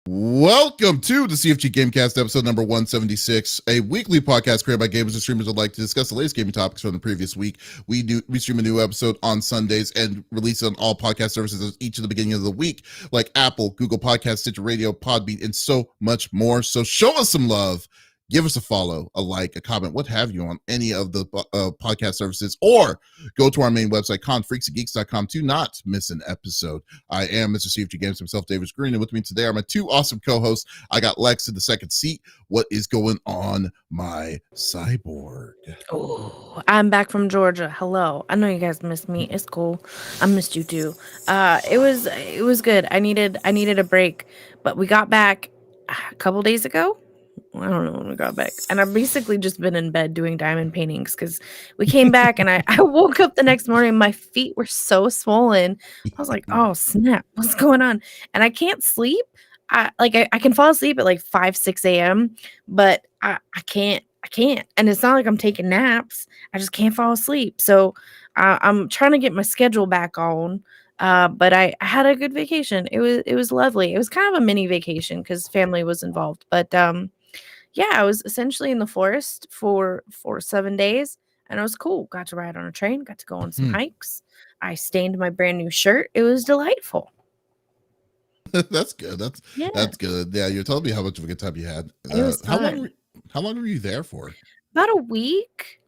Welcome to the CFG Gamecast, episode number 176, a weekly podcast created by gamers and streamers who would like to discuss the latest gaming topics from the previous week. We stream a new episode on Sundays and release it on all podcast services each of the beginning of the week, like Apple, Google Podcasts, Stitcher Radio, Podbean, and so much more. So show us some love. Give us a follow, a like, a comment, what have you on any of the podcast services, or go to our main website, confreaksandgeeks.com, to not miss an episode. I am Mr. CFG Games himself, Davis Green, and with me today are my two awesome co-hosts. I got Lex in the second seat. What is going on, my cyborg? Oh, I'm back from Georgia. Hello. I know you guys missed me. It's cool. I missed you too. It was good. I needed a break, but we got back a couple days ago. I don't know when we got back. And I've basically just been in bed doing diamond paintings because we came back and I woke up the next morning. My feet were so swollen. I was like, oh, snap. What's going on? And I can't sleep. I can fall asleep at like 5, 6 a.m., but I can't. And it's not like I'm taking naps. I just can't fall asleep. So I'm trying to get my schedule back on. But I had a good vacation. It was lovely. It was kind of a mini vacation because family was involved. But yeah, I was essentially in the forest for 7 days, and it was cool. Got to ride on a train, got to go on some hikes. I stained my brand new shirt. It was delightful. That's good. That's good. Yeah, you're telling me how much of a good time you had. It was fun. How long were you there for? About a week.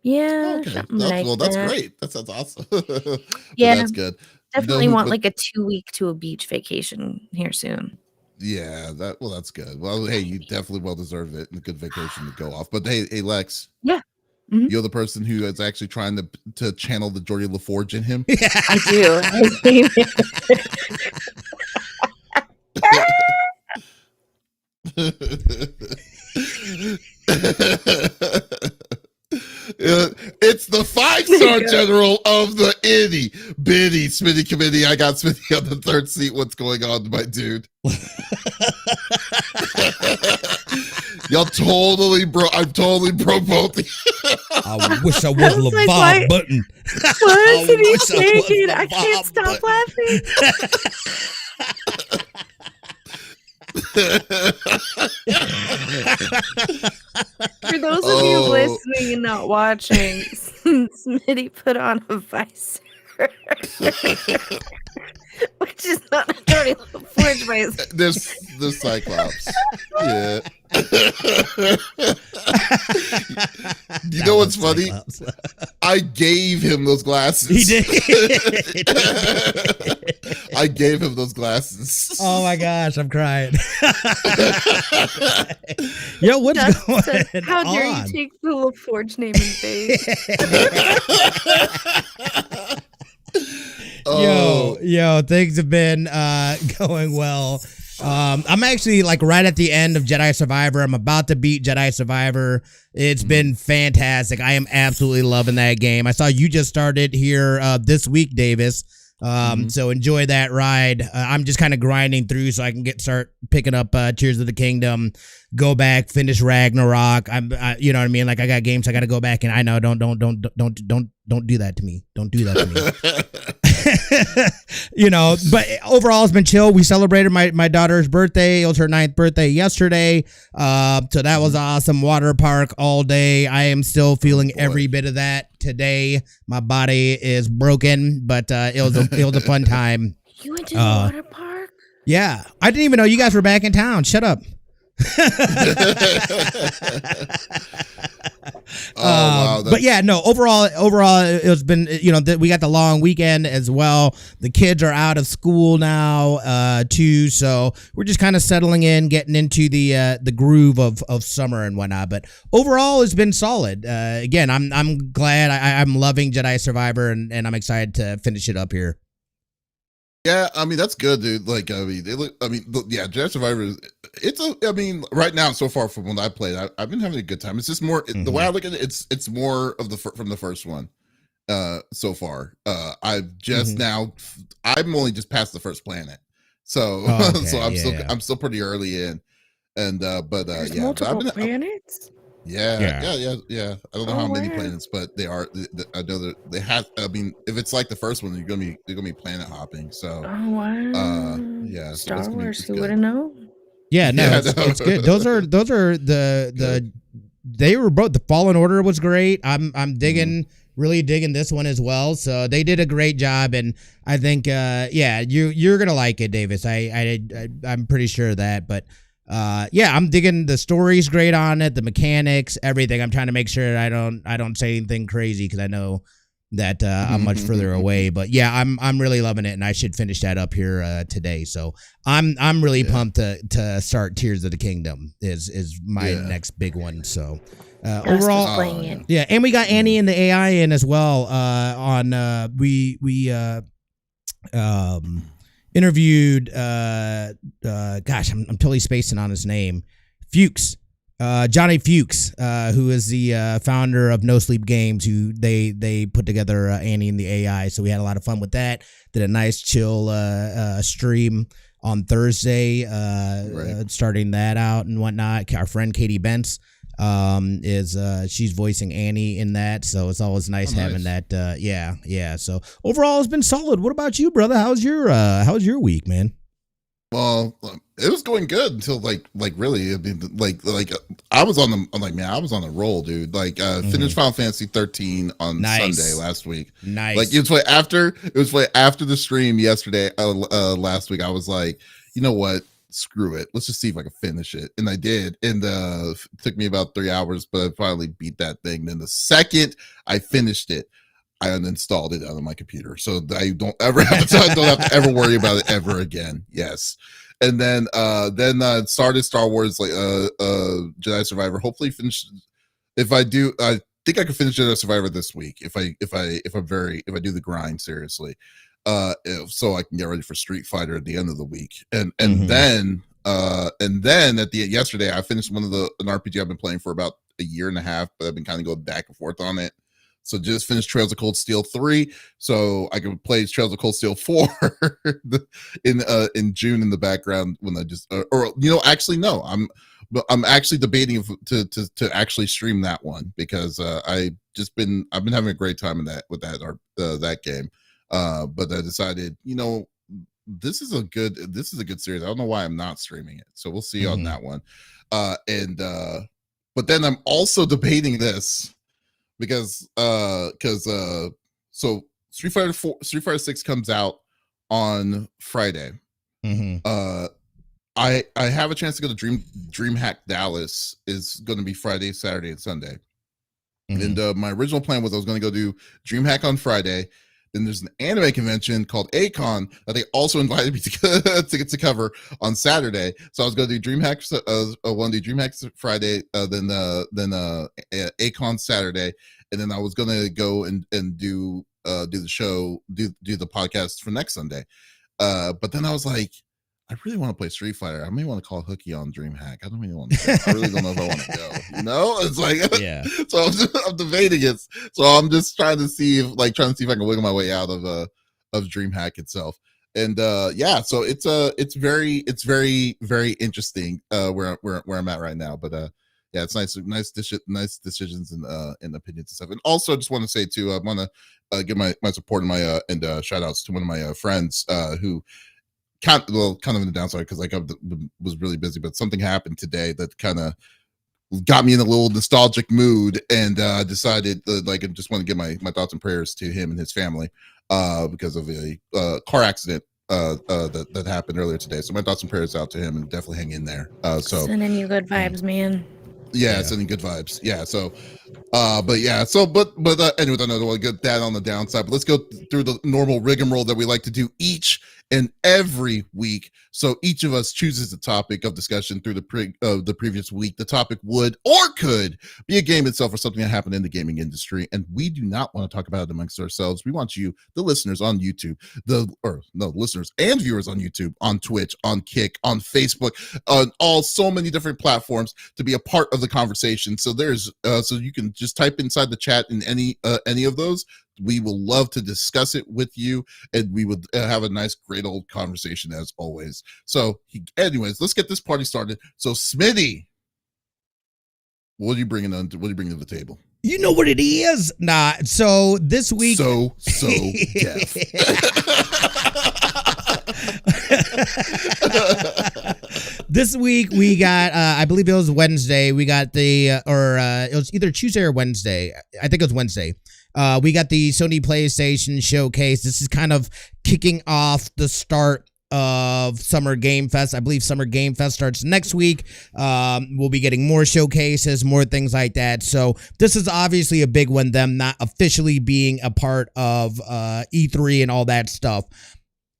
Yeah, okay. that's Great. That sounds awesome. Yeah, that's good. definitely want like a 2-week to a beach vacation here soon. Yeah, that's good. Well, hey, you definitely well deserved it and a good vacation to go off. But hey, Lex. Yeah. You're the person who is actually trying to channel the Geordie LaForge in him. I do. It's the 5-star general of the itty bitty Smitty committee. I got Smitty on the third seat. What's going on, my dude? Y'all I'm totally broke both. I wish I was LeVar Button. What is he saying? I can't stop laughing. For those of you listening and not watching, Smitty put on a visor, which is not a Geordie LaForge visor. There's the Cyclops. Yeah. You know what's funny? I gave him those glasses. He did. I gave him those glasses. Oh my gosh, I'm crying. Yo, what's going on? How dare you take the LaForge name in vain? Yo, things have been going well. I'm actually like right at the end of Jedi Survivor. I'm about to beat Jedi Survivor. It's been fantastic. I am absolutely loving that game. I saw you just started here this week, Davis. So enjoy that ride. I'm just kind of grinding through so I can start picking up Tears of the Kingdom, go back, finish Ragnarok. You know what I mean? Like I got games I got to go back and I know don't do that to me. Don't do that to me. You know, but overall it's been chill. We celebrated my daughter's birthday. It was her 9th birthday yesterday. So that was awesome. Water park all day. I am still feeling every bit of that today. My body is broken, but it was a fun time. You went to the water park? Yeah. I didn't even know you guys were back in town. Shut up. Wow, but yeah, no, overall it's been, you know, we got the long weekend as well. The kids are out of school now too, so we're just kind of settling in, getting into the groove of summer and whatnot. But overall it's been solid. Again, I'm glad. I'm loving Jedi Survivor and I'm excited to finish it up here. Yeah, I mean that's good, dude. Like, Jedi Survivor. Right now so far from when I played, I've been having a good time. It's just more the way I look at it. It's more of from the first one. So far, I've just now. I'm only just past the first planet, so so I'm still pretty early in, and There's multiple planets. Yeah. I don't know Oh, how many wow. planets, but they are. I know that they have. I mean, if it's like the first one, they're gonna be planet hopping. So, Oh, wow. yeah. So that's Star gonna be Wars, it's who good. would have known? Yeah, no, Yeah. it's good. Those are the they were both. The Fallen Order was great. I'm digging, really digging this one as well. So they did a great job, and I think yeah, you're gonna like it, Davis. I'm pretty sure of that. But yeah, I'm digging the story's great on it, the mechanics, everything. I'm trying to make sure I don't say anything crazy because I know that I'm much further away. But yeah, I'm really loving it, and I should finish that up here today. So I'm really pumped to start Tears of the Kingdom is my next big one. So overall, playing it. yeah, and we got Annie and the AI in as well. On we interviewed gosh, I'm totally spacing on his name, Fuchs. Johnny Fuchs, who is the founder of No Sleep Games, who they put together Annie and the AI. So we had a lot of fun with that. Did a nice chill stream on Thursday, starting that out and whatnot. Our friend Katie Bentz is she's voicing Annie in that, so it's always nice having that. Yeah. So overall, it's been solid. What about you, brother? How's your week, man? Well, it was going good until like really. I mean, like I was on the roll, dude. Like finished Final Fantasy 13 on Sunday last week. Nice. Like it was after the stream yesterday. Last week I was like, you know what? Screw it. Let's just see if I can finish it, and I did. And it took me about 3 hours, but I finally beat that thing. Then the second I finished it, I uninstalled it out of my computer, so I don't ever have to ever worry about it ever again. Yes, and then started Star Wars like Jedi Survivor. Hopefully, finish. If I do, I think I can finish Jedi Survivor this week. If I do the grind seriously, so I can get ready for Street Fighter at the end of the week, and then at the yesterday I finished an RPG I've been playing for about a year and a half, but I've been kind of going back and forth on it. So just finished Trails of Cold Steel 3, so I can play Trails of Cold Steel 4 in June in the background when I just actually no, I'm actually debating to actually stream that one because I've been having a great time with that game, but I decided this is a good series. I don't know why I'm not streaming it, so we'll see on that one, but then I'm also debating this. Because so Street Fighter 6 comes out on Friday. I have a chance to go to DreamHack Dallas is going to be Friday, Saturday, and Sunday. And my original plan was I was going to go do DreamHack on Friday. Then there's an anime convention called A-Kon that they also invited me to cover on Saturday. So I was going to do DreamHack. I want to do DreamHack Friday, then A-Kon Saturday, and then I was going to go and do the show, do the podcast for next Sunday. But then I was like, I really want to play Street Fighter. I may want to call Hooky on DreamHack. I don't really want to. I really don't know if I want to go. It's like, yeah. So I'm debating it. So I'm just trying to see if I can wiggle my way out of DreamHack itself. And so it's very very interesting where I'm at right now. But yeah, it's nice decisions and opinions and stuff. And also, I just want to say too, I want to give my support and shout outs to one of my friends who. Kind of in the downside because I was really busy, but something happened today that kind of got me in a little nostalgic mood, and decided I just want to give my thoughts and prayers to him and his family because of a car accident that happened earlier today. So my thoughts and prayers out to him, and definitely hang in there. So sending you good vibes, man. Yeah, sending good vibes. Yeah, so anyways, I know I don't want to get that on the downside, but let's go through the normal rigmarole that we like to do each and every week. So each of us chooses a topic of discussion through the previous week. The topic would or could be a game itself or something that happened in the gaming industry, and we do not want to talk about it amongst ourselves. We want you, the listeners on YouTube, listeners and viewers on YouTube, on Twitch, on Kick, on Facebook, on so many different platforms to be a part of the conversation. So there's so you can just type inside the chat in any of those. We will love to discuss it with you, and we would have a nice, great old conversation as always. So anyways, let's get this party started. So Smitty, What are you bringing on? What are you bringing to the table? You know what it is? Nah. So this week. So deaf. This week we got, I believe it was Wednesday. We got it was either Tuesday or Wednesday. I think it was Wednesday. We got the Sony PlayStation Showcase. This is kind of kicking off the start of Summer Game Fest. I believe Summer Game Fest starts next week. We'll be getting more showcases, more things like that. So this is obviously a big one, them not officially being a part of E3 and all that stuff.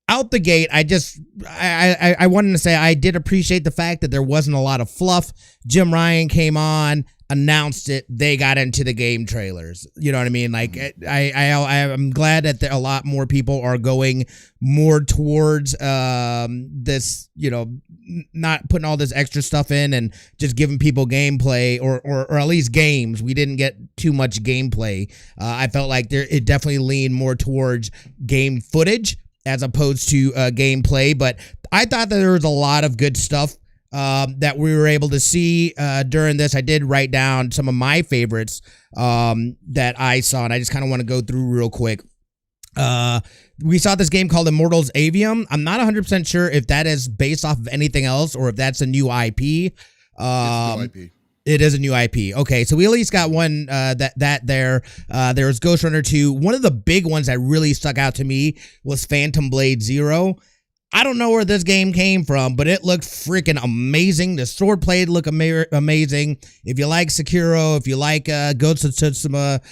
Out the gate, I wanted to say I did appreciate the fact that there wasn't a lot of fluff. Jim Ryan came on, announced it, they got into the game trailers. You know what I mean? Like, I'm glad that a lot more people are going more towards this, not putting all this extra stuff in and just giving people gameplay or at least games. We didn't get too much gameplay. I felt like it definitely leaned more towards game footage as opposed to gameplay, but I thought that there was a lot of good stuff that we were able to see during this. I did write down some of my favorites that I saw, and I just kind of want to go through real quick. We saw this game called Immortals Avium. I'm not 100% sure if that is based off of anything else or if that's a new IP. It's a new IP. It is a new IP. Okay, so we at least got one that there. There was Ghost Runner 2. One of the big ones that really stuck out to me was Phantom Blade Zero. I don't know where this game came from, but it looked freaking amazing. The swordplay looked amazing. If you like Sekiro, if you like Ghost of Tsushima,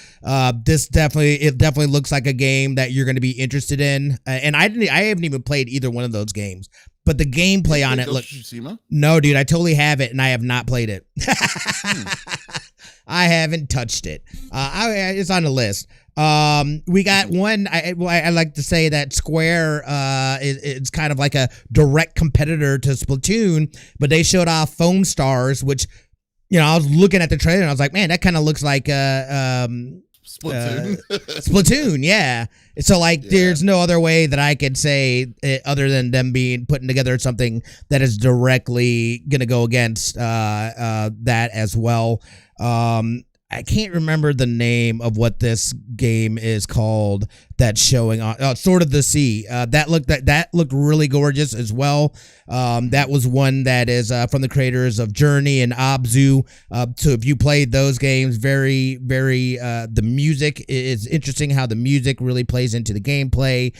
this definitely looks like a game that you're going to be interested in. And I haven't even played either one of those games. But the gameplay on it looked. No, dude, I totally have it, and I have not played it. I haven't touched it. It's on the list. We got one. I like to say that Square it's kind of like a direct competitor to Splatoon, but they showed off Foam Stars, which I was looking at the trailer and I was like, man, that kind of looks like Splatoon. Splatoon, yeah. So there's no other way that I could say it other than them putting together something that is directly gonna go against that as well. I can't remember the name of what this game is called that's showing on Sword of the Sea. That looked really gorgeous as well. That was one that is from the creators of Journey and Abzu. So if you played those games, very, very the music is interesting how the music really plays into the gameplay.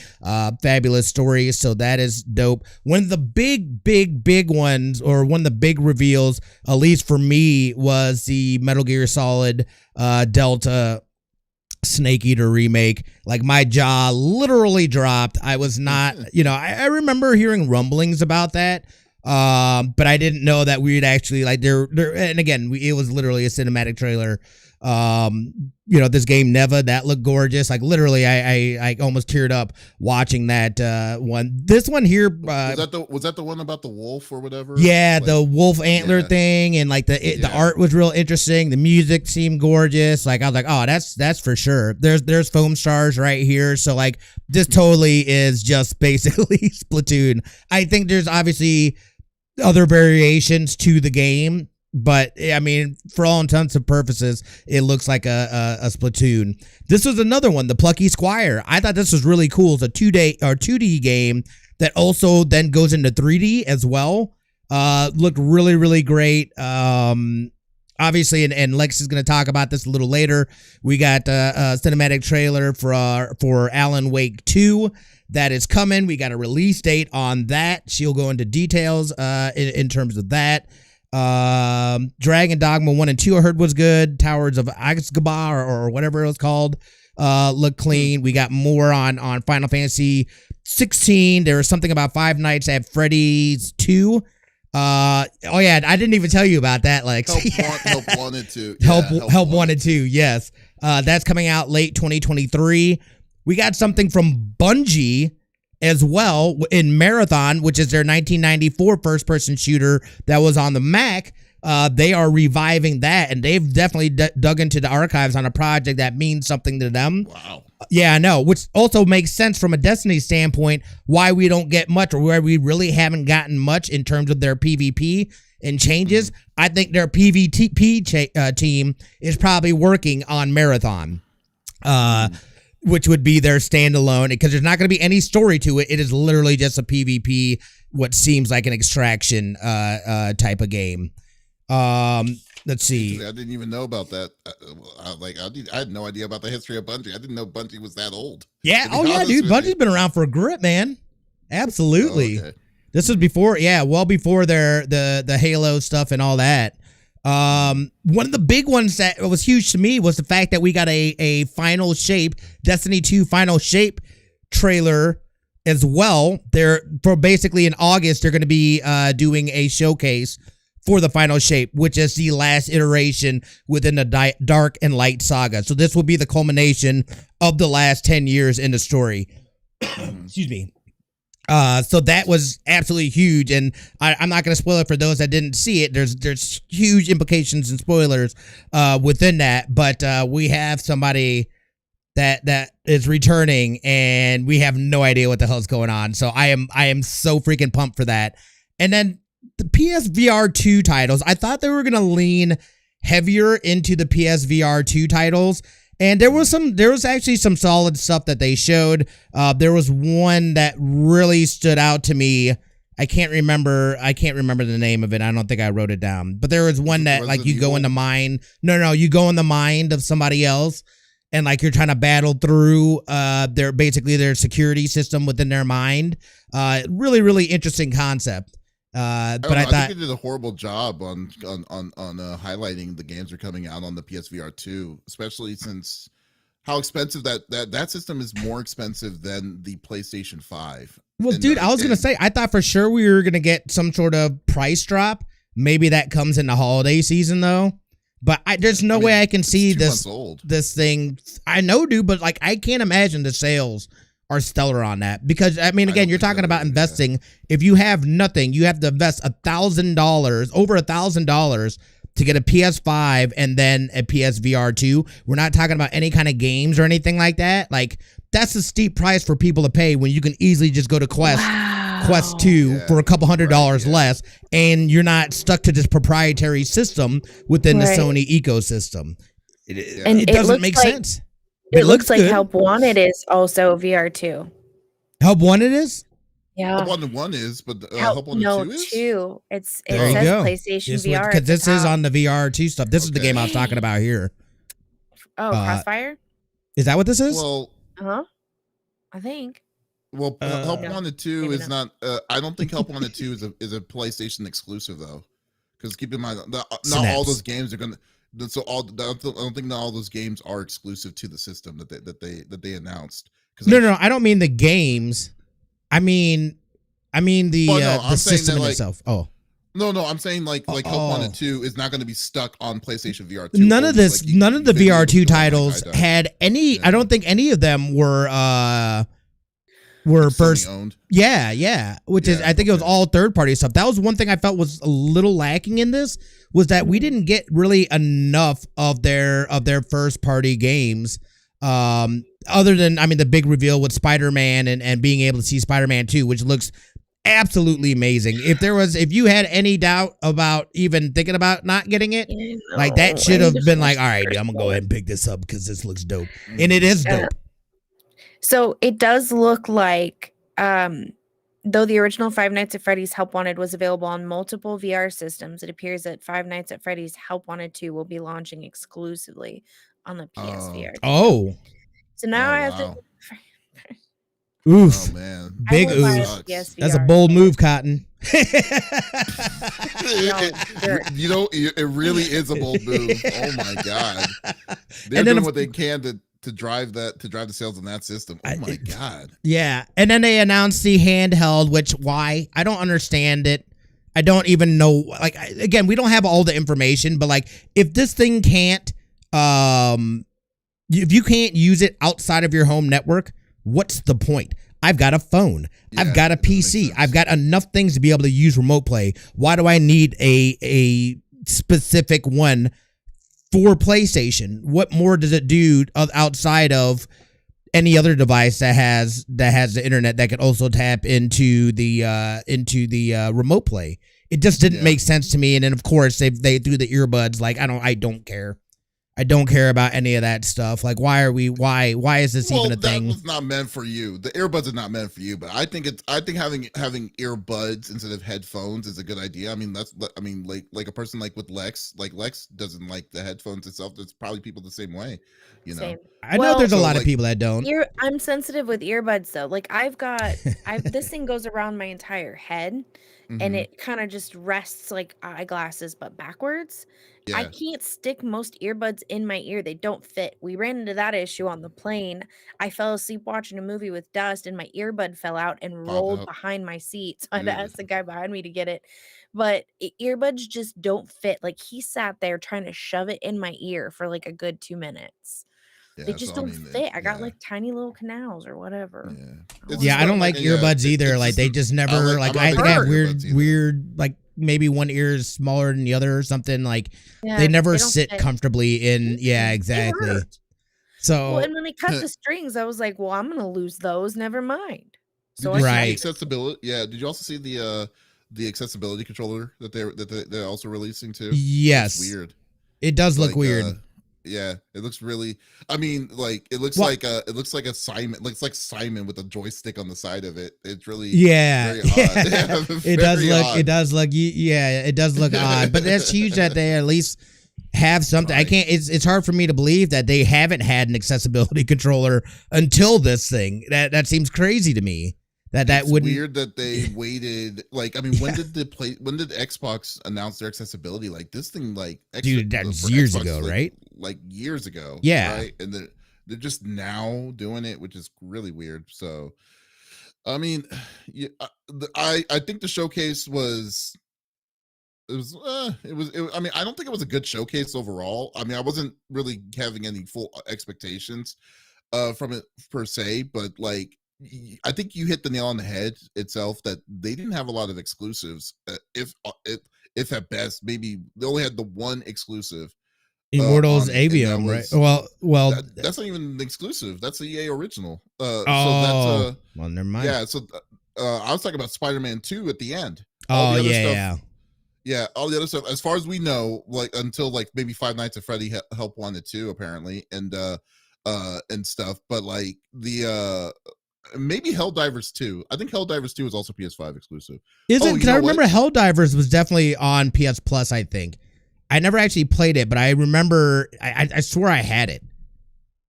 Fabulous stories. So that is dope. One of the big ones, or one of the big reveals, at least for me, was the Metal Gear Solid Delta Snake Eater remake. Like, my jaw literally dropped. I was not, I remember hearing rumblings about that, but I didn't know that we'd actually and again, it was literally a cinematic trailer. This game Neva, that looked gorgeous. Like, literally, I almost teared up watching that one. This one here, was that the one about the wolf or whatever? Yeah, the wolf antler thing, and the art was real interesting. The music seemed gorgeous. Like, I was like, oh, that's for sure. There's Foam Stars right here. So this totally is just basically Splatoon. I think there's obviously other variations to the game, but I mean, for all intents and purposes, it looks like a Splatoon. This was another one, the Plucky Squire. I thought this was really cool. It's a 2D game that also then goes into 3D as well. Looked really, really great. Obviously, and Lex is going to talk about this a little later. We got a cinematic trailer for Alan Wake 2 that is coming. We got a release date on that. She'll go into details in terms of that. Dragon Dogma 1 and 2 I heard was good. Towers of Azkaban or whatever it was called look clean. We got more on Final Fantasy 16. There was something about Five Nights at Freddy's 2. I didn't even tell you about that, Lex. Help wanted to. Help wanted to, yes. That's coming out late 2023. We got something from Bungie as well in Marathon, which is their 1994 first-person shooter that was on the Mac. They are reviving that, and they've definitely dug into the archives on a project that means something to them. Wow. Yeah, I know, which also makes sense from a Destiny standpoint, why we don't get much, or where we really haven't gotten much in terms of their PvP and changes. I think their PvP team is probably working on Marathon, which would be their standalone, because there's not going to be any story to it. It is literally just a PvP, what seems like an extraction type of game. Let's see. I didn't even know about that. I had no idea about the history of Bungie. I didn't know Bungie was that old. Yeah. Oh yeah, dude. Bungie's been around for a grip, man. Absolutely. Oh, okay. This was before, well before the Halo stuff and all that. One of the big ones that was huge to me was the fact that we got a Final Shape, Destiny 2 Final Shape trailer as well. They're for basically in August, they're going to be doing a showcase for the Final Shape, which is the last iteration within the Dark and Light saga. So this will be the culmination of the last 10 years in the story. Excuse me. So that was absolutely huge, and I'm not going to spoil it for those that didn't see it. There's huge implications and spoilers within that, but we have somebody that is returning, and we have no idea what the hell's going on. So I am so freaking pumped for that. And then the PSVR 2 titles, I thought they were going to lean heavier into the PSVR 2 titles. And there was actually some solid stuff that they showed. There was one that really stood out to me. I can't remember the name of it. I don't think I wrote it down. But there was one that like you go in the mind. No, you go in the mind of somebody else, and like you're trying to battle through their security system within their mind. Really, really interesting concept. I thought they did a horrible job on highlighting the games that are coming out on the PSVR 2, especially since how expensive that system is, more expensive than the PlayStation 5. Well, dude, I was gonna say, I thought for sure we were gonna get some sort of price drop. Maybe that comes in the holiday season though. But there's no way I can see this thing. I know, dude, but like I can't imagine the sales are stellar on that, because I mean, again, you're talking about investing. If you have nothing, you have to invest $1,000, over $1,000 to get a PS5 and then a PSVR 2. We're not talking about any kind of games or anything like that. Like that's a steep price for people to pay when you can easily just go to Quest 2 for a couple $100 less, and you're not stuck to this proprietary system within the Sony ecosystem. It doesn't make sense. It looks like good. Help Wanted is also VR2. Help Wanted is? Yeah. Help Wanted 1 is, but Help Wanted 2 is? 2. It says PlayStation VR. Because this is on the VR2 stuff. This is the game I was talking about here. Oh, Crossfire? Is that what this is? Well, I think. Well, Help Wanted 2 is not. I don't think Help Wanted 2 is a PlayStation exclusive though, because keep in mind not all those games are gonna. So I don't think all those games are exclusive to the system that they announced. No, I don't mean the games. I mean the system itself. Oh. No, I'm saying like Help Wanted 2 is not going to be stuck on PlayStation VR 2. None of the VR2 titles had any. Yeah. I don't think any of them were first owned. Yeah. Which is, I think it was all third party stuff. That was one thing I felt was a little lacking in this, was that we didn't get really enough of their first party games. Other than, I mean, the big reveal with Spider-Man and being able to see Spider-Man 2, which looks absolutely amazing. If you had any doubt about even thinking about not getting it, like that should have been like, all right, I'm gonna go ahead and pick this up because this looks dope. And it is dope. So it does look like, though the original Five Nights at Freddy's Help Wanted was available on multiple VR systems, it appears that Five Nights at Freddy's Help Wanted 2 will be launching exclusively on the PSVR. Oh. So now I have to... Oof. Oh, man. Big oof. That's a bold move, Cotton. It really is a bold move. Oh, my God. They're doing what they can to drive the sales on that system. Oh my God. Yeah. And then they announced the handheld, which why? I don't understand it. I don't even know. Like, again, we don't have all the information, but like if this thing can't, if you can't use it outside of your home network, what's the point? I've got a phone. Yeah, I've got a PC. I've got enough things to be able to use remote play. Why do I need a specific one for PlayStation? What more does it do outside of any other device that has the internet that could also tap into the remote play. It just didn't make sense to me. And then of course they threw the earbuds. Like I don't care. I don't care about any of that stuff. Like why is this even a thing? That was not meant for you. The earbuds are not meant for you, but I think having earbuds instead of headphones is a good idea. I mean, like a person like with Lex doesn't like the headphones itself. There's probably people the same way, you know. Same. I know there's a lot of people that don't. I'm sensitive with earbuds though. Like this thing goes around my entire head and it kind of just rests like eyeglasses but backwards. Yeah. I can't stick most earbuds in my ear. They don't fit. We ran into that issue on the plane. I fell asleep watching a movie with dust and my earbud fell out and rolled behind my seat. So I had to ask the guy behind me to get it. But earbuds just don't fit. Like he sat there trying to shove it in my ear for like a good 2 minutes. They just don't fit. I got like tiny little canals or whatever. Yeah, I don't like earbuds either. Like they just never I think I have weird like maybe one ear is smaller than the other or something. Like they never sit comfortably in. Yeah, exactly. So and when they cut the strings, I was like, well, I'm gonna lose those. Never mind. So accessibility. Yeah. Did you also see the accessibility controller that they're also releasing too? Yes. It's weird. It does look weird. Yeah, it looks really. I mean, like it looks like a Simon. Looks like Simon with a joystick on the side of it. It's really very odd. It does look. Odd. It does look. Yeah, it does look odd. But that's huge that they at least have something. Right. I can't. It's hard for me to believe that they haven't had an accessibility controller until this thing. That seems crazy to me. That would weird that they waited. Like, I mean, when did Xbox announce their accessibility? Like this thing, like dude, that's years ago, right? Like years ago, yeah. Right, and they're just now doing it, which is really weird. So, I mean, yeah, I think the showcase was. I mean, I don't think it was a good showcase overall. I mean, I wasn't really having any full expectations from it per se, but like. I think you hit the nail on the head itself that they didn't have a lot of exclusives. If at best, maybe they only had the one exclusive. Immortals Avium, right? Well, that's not even an exclusive. That's the EA original. So that's well, never mind. Yeah, so I was talking about Spider-Man 2 at the end. All the other stuff, yeah. All the other stuff, as far as we know, like until like maybe Five Nights at Freddy Help Wanted 2, apparently, and stuff. But like the maybe Helldivers 2. I think Helldivers 2 is also PS5 exclusive. Is it? Because I remember Helldivers was definitely on PS Plus, I think. I never actually played it, but I remember, I swear I had it.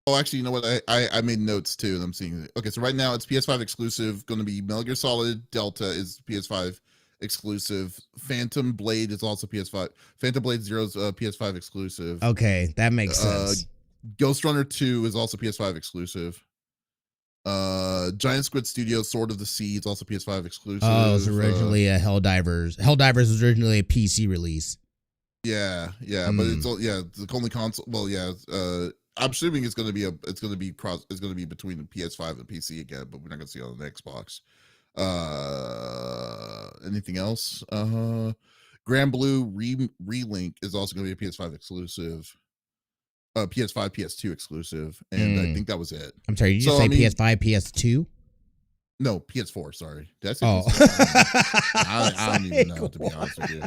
Oh, actually, you know what? I made notes too, and I'm seeing it. Okay, so right now it's PS5 exclusive. Going to be Metal Gear Solid Delta is PS5 exclusive. Phantom Blade is also PS5. Phantom Blade Zero is PS5 exclusive. Okay, that makes sense. Ghost Runner 2 is also PS5 exclusive. Giant Squid Studio Sword of the Sea is also PS5 exclusive. Oh, it was originally a Helldivers. Helldivers was originally a PC release. Yeah, but it's the only console. Well, I'm assuming it's going to be between the PS5 and PC again, but we're not going to see it on the Xbox. Anything else? Grand Blue Relink is also going to be a PS5 exclusive. PS5, PS2 exclusive, and I think that was it. I'm sorry, did you say PS5, PS2? No, PS4. Sorry, did I say PS4? I don't even know. To be honest with you,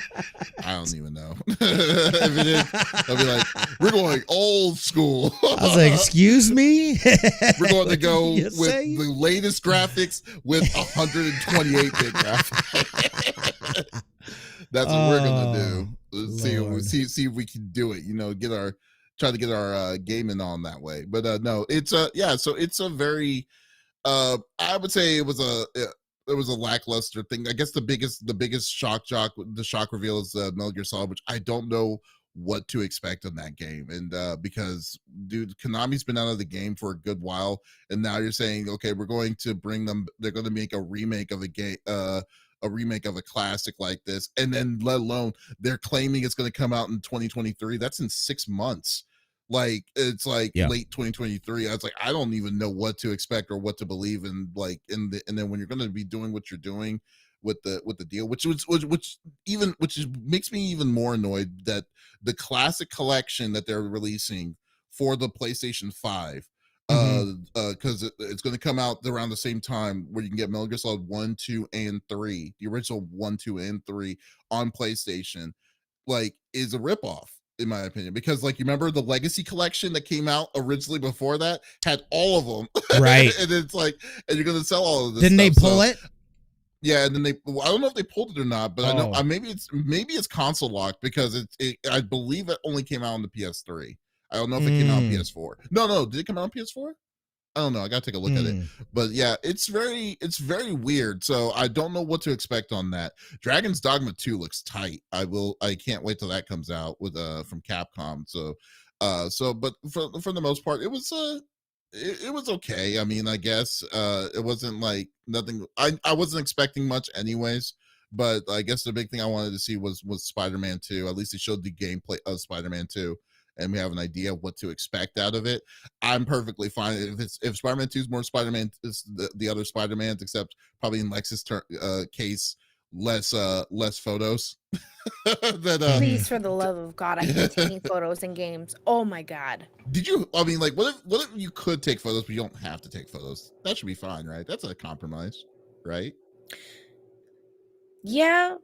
I don't even know. If it is, I'll be like, we're going old school. I was like, excuse me. We're going to go with the latest graphics with 128-bit graphics. That's what we're gonna do. See if we can do it. You know, try to get our gaming on that way. But no, it's so it's a very I would say it was a lackluster thing. I guess the biggest shock reveal is Metal Gear Solid, which I don't know what to expect on that game. And because dude, Konami's been out of the game for a good while, and now you're saying, okay, we're going to bring them, they're going to make a remake of a game, a remake of a classic like this, and then let alone they're claiming it's going to come out in 2023. That's in 6 months. Like it's like late 2023. I was like, I don't even know what to expect or what to believe in. Like and then when you're going to be doing what you're doing with the deal, which makes me even more annoyed that the classic collection that they're releasing for the PlayStation 5 Because it's going to come out around the same time where you can get Metal Gear Solid 1, 2, and 3, the original 1, 2, and 3 on PlayStation, like, is a ripoff, in my opinion. Because, like, you remember the Legacy Collection that came out originally before that had all of them. Right. And it's like, and you're going to sell all of this Didn't stuff. they pull it? Yeah, and then I don't know if they pulled it or not, but I know Oh. maybe it's console locked because I believe it only came out on the PS3. I don't know if it came out on PS4. No, did it come out on PS4? I don't know. I gotta take a look at it. But yeah, it's very weird. So I don't know what to expect on that. Dragon's Dogma 2 looks tight. I can't wait till that comes out with from Capcom. So but for the most part, it was it was okay. I mean, I guess it wasn't like nothing. I wasn't expecting much anyways. But I guess the big thing I wanted to see was Spider-Man 2. At least they showed the gameplay of Spider-Man 2, and we have an idea of what to expect out of it. I'm perfectly fine if Spider-Man 2 is more Spider-Man, the other Spider-Mans, except probably in Lex's case, less photos. Please, for the love of God, I hate taking photos in games. Oh my God. Did you? I mean, like, what if you could take photos, but you don't have to take photos? That should be fine, right? That's a compromise, right? Yeah,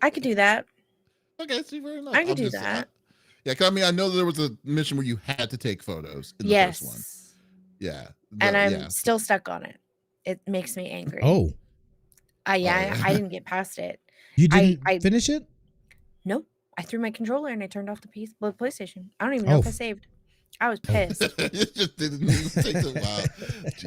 I could do that. Okay, see, very nice. I could do that. Yeah, because I mean, I know there was a mission where you had to take photos in the first one. Yeah. And I'm still stuck on it. It makes me angry. Oh. I didn't get past it. You didn't finish it? Nope. I threw my controller and I turned off the PlayStation. I don't even know if I saved. I was pissed. It just didn't take a while.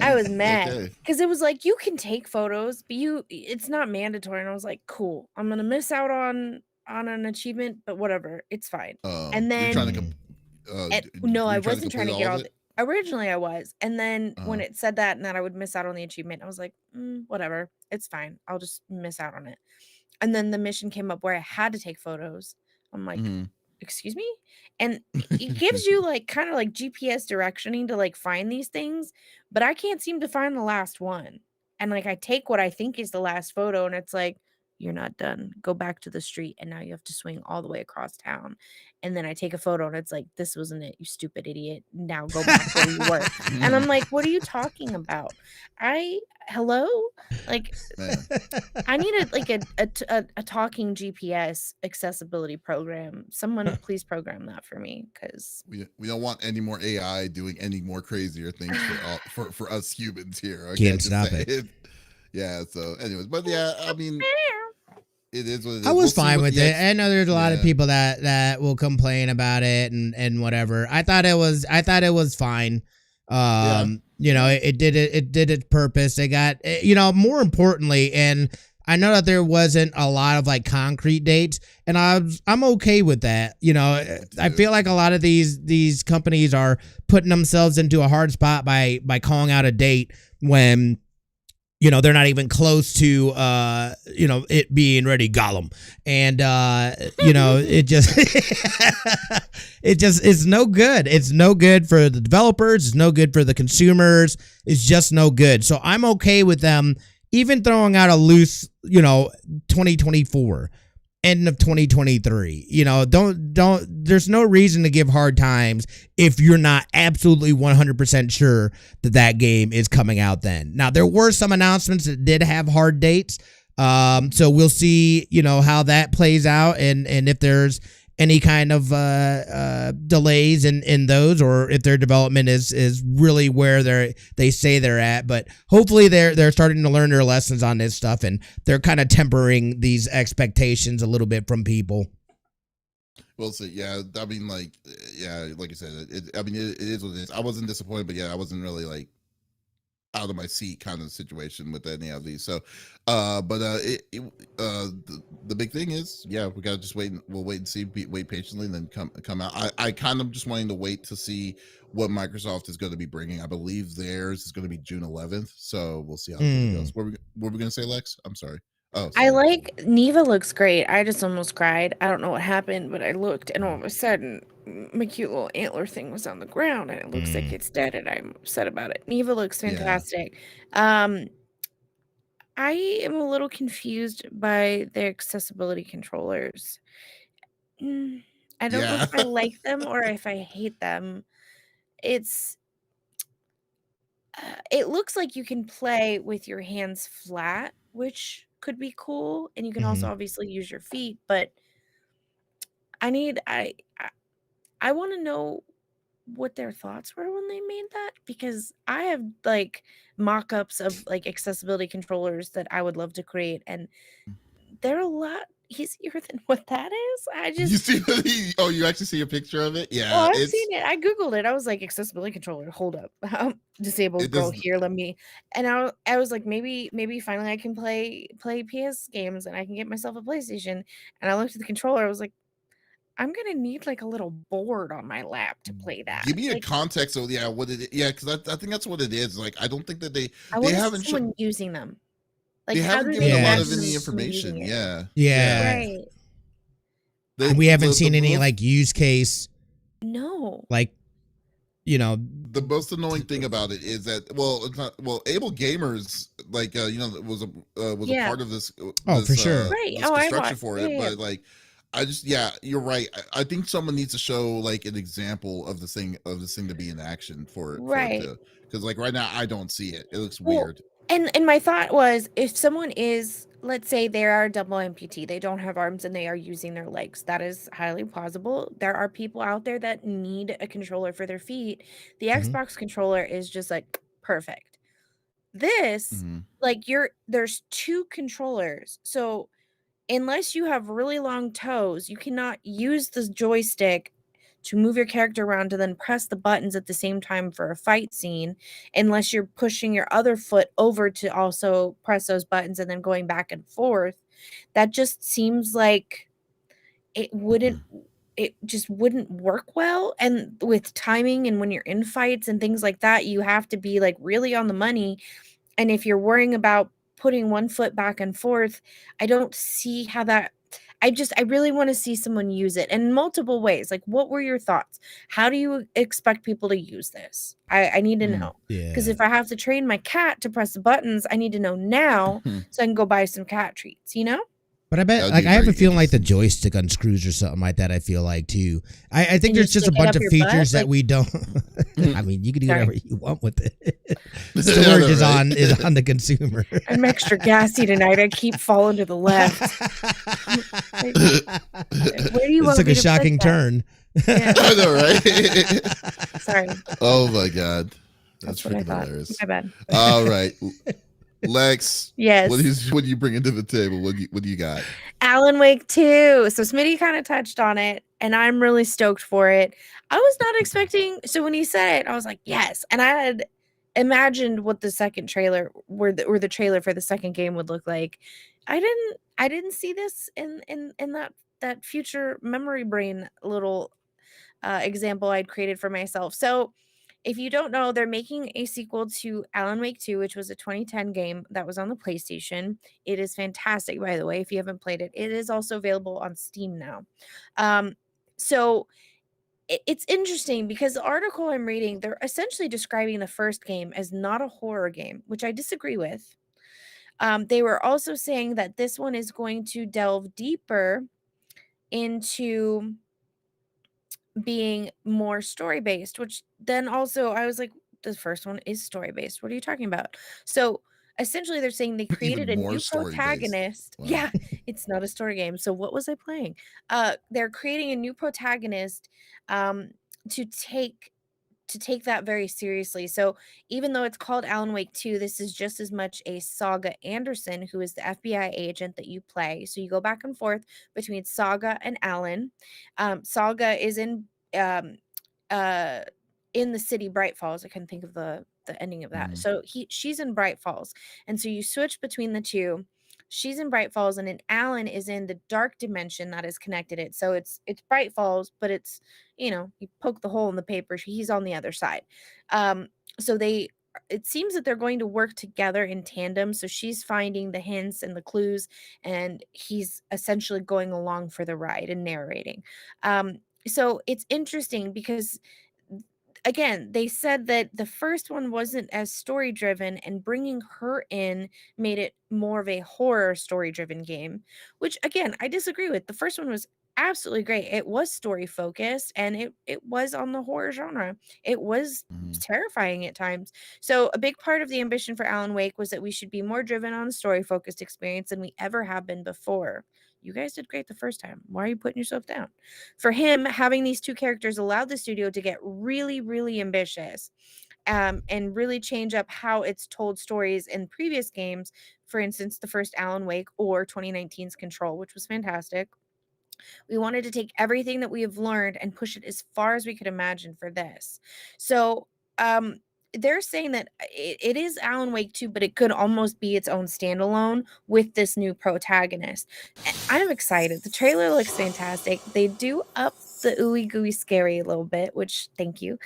I was mad because it was like, you can take photos, but it's not mandatory. And I was like, cool, I'm gonna miss out on an achievement, but whatever, it's fine. And then no, I wasn't trying to get all originally I was. And then when it said that and that I would miss out on the achievement, I was like, whatever, it's fine. I'll just miss out on it. And then the mission came up where I had to take photos. I'm like, excuse me? And it gives you like kind of like GPS directioning to like find these things, but I can't seem to find the last one. And like I take what I think is the last photo and it's like, you're not done. Go back to the street and now you have to swing all the way across town. And then I take a photo and it's like, this wasn't it, you stupid idiot. Now go back where you were. And I'm like, what are you talking about? Hello? Like, I need a talking GPS accessibility program. Someone please program that for me, because we don't want any more AI doing any more crazier things for us humans here. Okay? Can't stop it. Yeah. So, anyways, but yeah, I mean, it is what it is. I was fine with it. I know there's a lot of people that will complain about it and whatever. I thought it was fine. You know, it did its purpose. It got, you know, more importantly, and I know that there wasn't a lot of like concrete dates, and I'm okay with that. You know, I feel like a lot of these companies are putting themselves into a hard spot by calling out a date when, you know, they're not even close to, you know, it being ready, Gollum. And, you know, it's no good. It's no good for the developers. It's no good for the consumers. It's just no good. So I'm okay with them even throwing out a loose, you know, 2024, end of 2023. You know, there's no reason to give hard times if you're not absolutely 100% sure that game is coming out then. Now, there were some announcements that did have hard dates. So we'll see, you know, how that plays out and if there's any kind of delays in those, or if their development is really where they say they're at. But hopefully they're starting to learn their lessons on this stuff, and they're kind of tempering these expectations a little bit from people. We'll see. Yeah, I mean, like, yeah, like you said, it is what it is. I wasn't disappointed, but yeah, I wasn't really like out of my seat kind of situation with any of these. So, the big thing is, yeah, we gotta just wait. We'll wait and see. Wait patiently, and then come out. I kind of just wanting to wait to see what Microsoft is going to be bringing. I believe theirs is going to be June 11th. So we'll see how it goes. What were we going to say, Lex? I'm sorry. Oh, sorry. I like Neva looks great. I just almost cried. I don't know what happened, but I looked and all of a sudden my cute little antler thing was on the ground and it looks like it's dead and I'm upset about it. Neva looks fantastic. I am a little confused by the accessibility controllers. I don't know if I like them or if I hate them. It's It looks like you can play with your hands flat, which could be cool, and you can also Mhm. obviously use your feet, but I need I wanna know what their thoughts were when they made that, because I have, like, mock-ups of, like, accessibility controllers that I would love to create, and they're a lot easier than what that is. I You just see? Oh, you actually see a picture of it? Oh, Yeah, I've it's seen it. I Googled it. I was like, "Accessibility controller, hold up. Disabled it girl does. here, let me," and I was like, maybe finally I can play PS games and I can get myself a PlayStation." And I looked at the controller, I was like, "I'm gonna need, like, a little board on my lap to play Give that." me a Like, context of what it is. Yeah, because I think that's what it is. Like, I don't think that I they wanna see haven't someone using them. they Like, how haven't do given they a lot Yeah. of imagine any someone using information. it? Yeah, yeah. Yeah. Right. The We haven't the seen any most like use case, No. like, you know, the most annoying thing about it is that it's not Able Gamers was a Yeah. part of this oh, for sure. Right. this Oh, I construction watched. for Yeah, it, yeah. but like I just you're right. I think someone needs to show like an example of this thing to be in action for it Right. to, because like right now I don't see it. It looks Well, weird. and my thought was, if someone is, let's say they are a double amputee, they don't have arms and they are using their legs. That is highly plausible. There are people out there that need a controller for their feet. The Mhm. Xbox controller is just like perfect. This, Hmm. like, there's two controllers. So unless you have really long toes, you cannot use the joystick to move your character around to then press the buttons at the same time for a fight scene, unless you're pushing your other foot over to also press those buttons and then going back and forth. That just seems like it wouldn't it just wouldn't work well, and with timing and when you're in fights and things like that, you have to be, like, really on the money, and if you're worrying about putting one foot back and forth, I don't see how that I really wanna see someone use it in multiple ways. Like, what were your thoughts? How do you expect people to use this? I need to know, because Yeah. if I have to train my cat to press the buttons, I need to know now so I can go buy some cat treats, you know? But I That bet, would like, be I have very a feeling like the interesting. joystick unscrews or something like that. I feel like too. I think And you there's just a stick it bunch up of your features butt? that Like, we don't. I mean, you can do sorry. whatever you want with it. I Storage know, is right? on the consumer. I'm extra gassy tonight. I keep falling to the left. Like, where do you This want took me a to put shocking that? turn. Yeah. I know, right? Sorry. Oh my god, that's That's what I freaking thought. hilarious. My bad. All right, Lex, Yes. what do you bring into the table? What do you got? Alan Wake 2. So Smitty kind of touched on it, and I'm really stoked for it. I was not expecting, so when he said it, I was like, yes. And I had imagined what the second trailer or the trailer for the second game would look like. I didn't see this in that future memory brain little example I'd created for myself. So, if you don't know, they're making a sequel to Alan Wake 2, which was a 2010 game that was on the PlayStation. It is fantastic, by the way, if you haven't played it. It is also available on Steam now. Um, so it's interesting because the article I'm reading, they're essentially describing the first game as not a horror game, which I disagree with. They were also saying that this one is going to delve deeper into being more story based, which then also I was like, the first one is story based. What are you talking about? So essentially, they're saying they Even created a more new story based. protagonist. Wow. Yeah, it's not a story game. So what was I playing? They're creating a new protagonist um, to take that very seriously. So even though it's called Alan Wake 2, this is just as much a Saga Anderson, who is the FBI agent that you play. So you go back and forth between Saga and Alan. Saga is um, uh, in the city Bright Falls. I couldn't think of the ending of that. Mhm. So she's in Bright Falls, and so you switch between the two. She's in Bright Falls, and then Alan is in the dark dimension that is connected it. So it's Bright Falls, but it's, you poke the hole in the paper. He's on the other side. Um, so it seems that they're going to work together in tandem. So she's finding the hints and the clues, and he's essentially going along for the ride and narrating. So it's interesting because again, they said that the first one wasn't as story driven, and bringing her in made it more of a horror story driven game, which again, I disagree with. The first one was absolutely great. It was story focused and it was on the horror genre. It was Mhm. terrifying at times. So a big part of the ambition for Alan Wake was that we should be more driven on a story focused experience than we ever have been before. You guys did great the first time. Why are you putting yourself down? For him, having these two characters allowed the studio to get really, really ambitious, and really change up how it's told stories in previous games. For instance, the first Alan Wake or 2019's Control, which was fantastic. We wanted to take everything that we have learned and push it as far as we could imagine for this. So, um, they're saying that it is Alan Wake 2, but it could almost be its own standalone with this new protagonist. I'm excited. The trailer looks fantastic. They do up the ooey gooey scary a little bit, which thank you.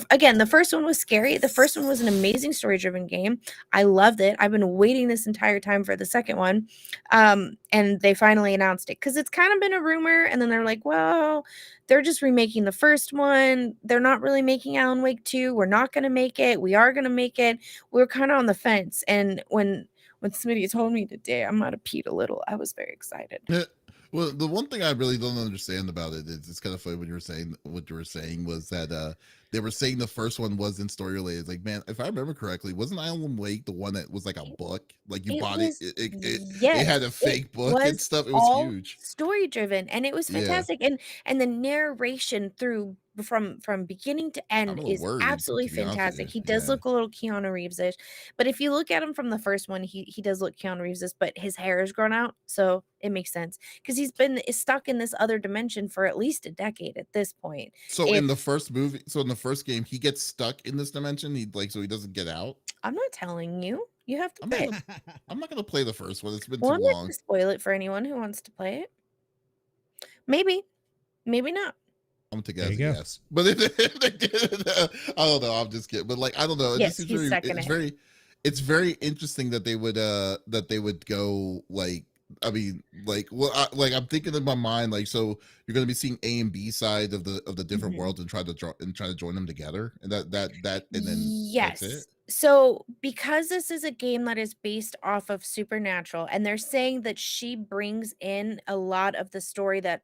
Again, the first one was scary. The first one was an amazing story driven game. I loved it. I've been waiting this entire time for the second one. And they finally announced it because it's kind of been a rumor. And then they're like, well, they're just remaking the first one. They're not really making Alan Wake 2. We're not going to make it. We are going to make it. We're kind of on the fence. And when Smitty told me today, I might have peed a little. I was very excited. Yeah. Well, the one thing I really don't understand about it is it's kind of funny when you were saying what you were saying was that they were saying the first one wasn't story related. It's like, man, if I remember correctly, wasn't Alan Wake the one that was like a book? Like you It bought was, it had yes, a it fake book and was stuff. It was all huge. story driven and it was Yeah. fantastic. And the narration through from beginning to I'm end a little is worried, absolutely to be honest with fantastic. you. He does Yeah. look a little Keanu Reeves-ish, but if you look at him from the first one, he does look Keanu Reeves-ish, but his hair is grown out, so it makes sense because he's been stuck in this other dimension for at least a decade at this point. So in If the first movie, so in the first game, he gets stuck in this dimension. He like so he doesn't get out. I'm not telling you, you have to I'm not play it. gonna I'm not gonna play the first one. It's been Well, too I'm not long. gonna spoil it for anyone who wants to play it. Maybe, maybe not. I'm gonna take it There as you a go. yes. But if they did, I don't know. I'm just kidding. But like I don't know. It just Yes, seems he's very second it. it's very interesting that they would go like I mean like well like I'm thinking in my mind like so you're gonna be seeing A and B side of the different Mhm. worlds and try to join them together and that and then that's it. Yes. So, because this is a game that is based off of Supernatural, and they're saying that she brings in a lot of the story that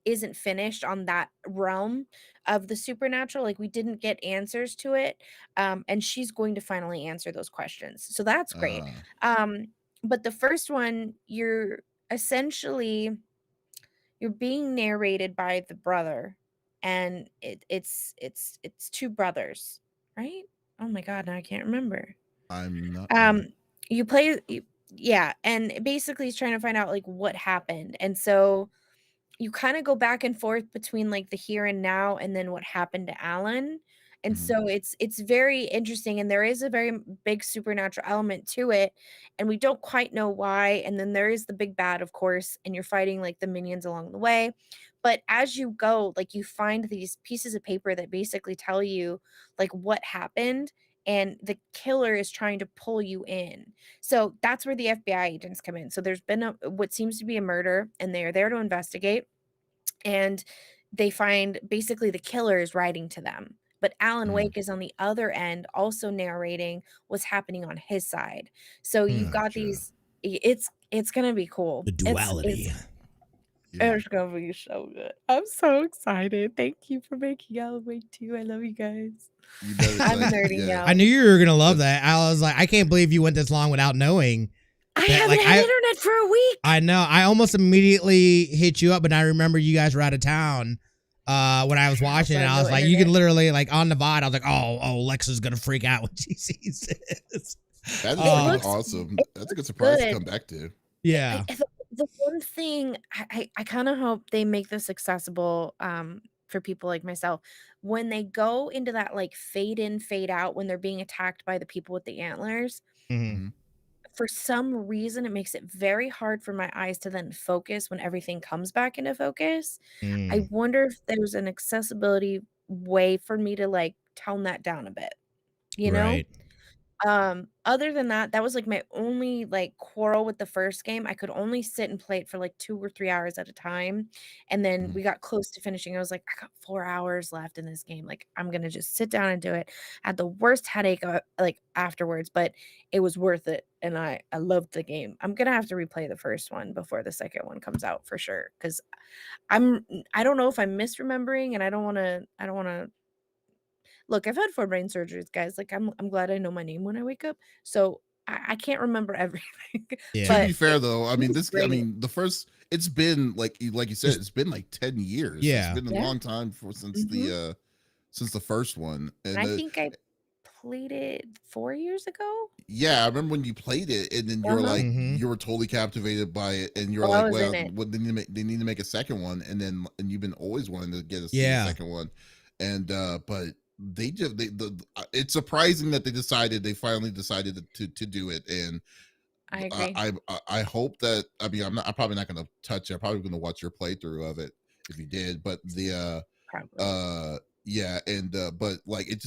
isn't finished on that realm of the Supernatural, like, we didn't get answers to it, and she's going to finally answer those questions. So that's great. Uh Um, but the first one, essentially you're being narrated by the brother, and it's two brothers, right? Oh my god, now I can't remember. I'm not Um, you play you, yeah, and basically he's trying to find out like what happened, and so you kind of go back and forth between like the here and now and then what happened to Alan. And mhm. so it's very interesting and there is a very big supernatural element to it and we don't quite know why. And then there is the big bad, of course, and you're fighting like the minions along the way. But as you go, like you find these pieces of paper that basically tell you like what happened and the killer is trying to pull you in. So that's where the FBI agents come in. So there's been what seems to be a murder, and they are there to investigate. And they find basically the killer is writing to them. But Alan Mhm. Wake is on the other end, also narrating what's happening on his side. So you've got Gotcha. it's gonna be cool. The duality. Yeah. It's gonna be so good. I'm so excited. Thank you for making Alan Wake 2. I love you guys. You better I'm like nerding yeah. out. I knew you were gonna love That's that. I was like, I can't believe you went this long without knowing I that. haven't Like, had internet for a week. I know. I almost immediately hit you up, but I remember you guys were out of town when I was watching it. Also, I was no like, you can internet. literally like on the VOD. I was like, oh, Lex is gonna freak out when she sees this. that is It pretty looks awesome. it That's a good looks surprise to good. come back to. Yeah. The one thing I kind of hope they make this accessible for people like myself when they go into that like fade in fade out when they're being attacked by the people with the antlers. Mhm. Mhm. For some reason it makes it very hard for my eyes to then focus when everything comes back into focus. I Mm. wonder if there's an accessibility way for me to like tone that down a bit, you know? Right. Other than that, that was, like, my only, like, quarrel with the first game. I could only sit and play it for, like, 2 or 3 hours at a time, and then Mhm. we got close to finishing. I was like, "I got 4 hours left in this game, like, I'm gonna just sit down and do it." I had the worst headache, like, afterwards, but it was worth it, and I loved the game. I'm gonna have to replay the first one before the second one comes out for sure, 'cause I don't know if I'm misremembering, and I don't wanna look, I've had 4 brain surgeries, guys, like, I'm glad I know my name when I wake up, so I can't remember everything, To Yeah. be but fair though, it was I great. mean, the first it's been like you said, Just it's been like 10 years. It's yeah. been a Yeah, long time mhm, since the first one. and And I think I played it 4 years ago? yeah, I remember when you played it and then Uh-huh. Mhm. you were totally captivated by it and you were Oh, I like, was in well, it. what they need to make a second one and you've been always wanting to get to see a Yeah. second one. And but they just it's surprising that they finally decided to do it. And I agree. I hope that I'm probably not going to touch it. I'm probably going to watch your playthrough of it if you did. But the Probably. yeah, and but like it's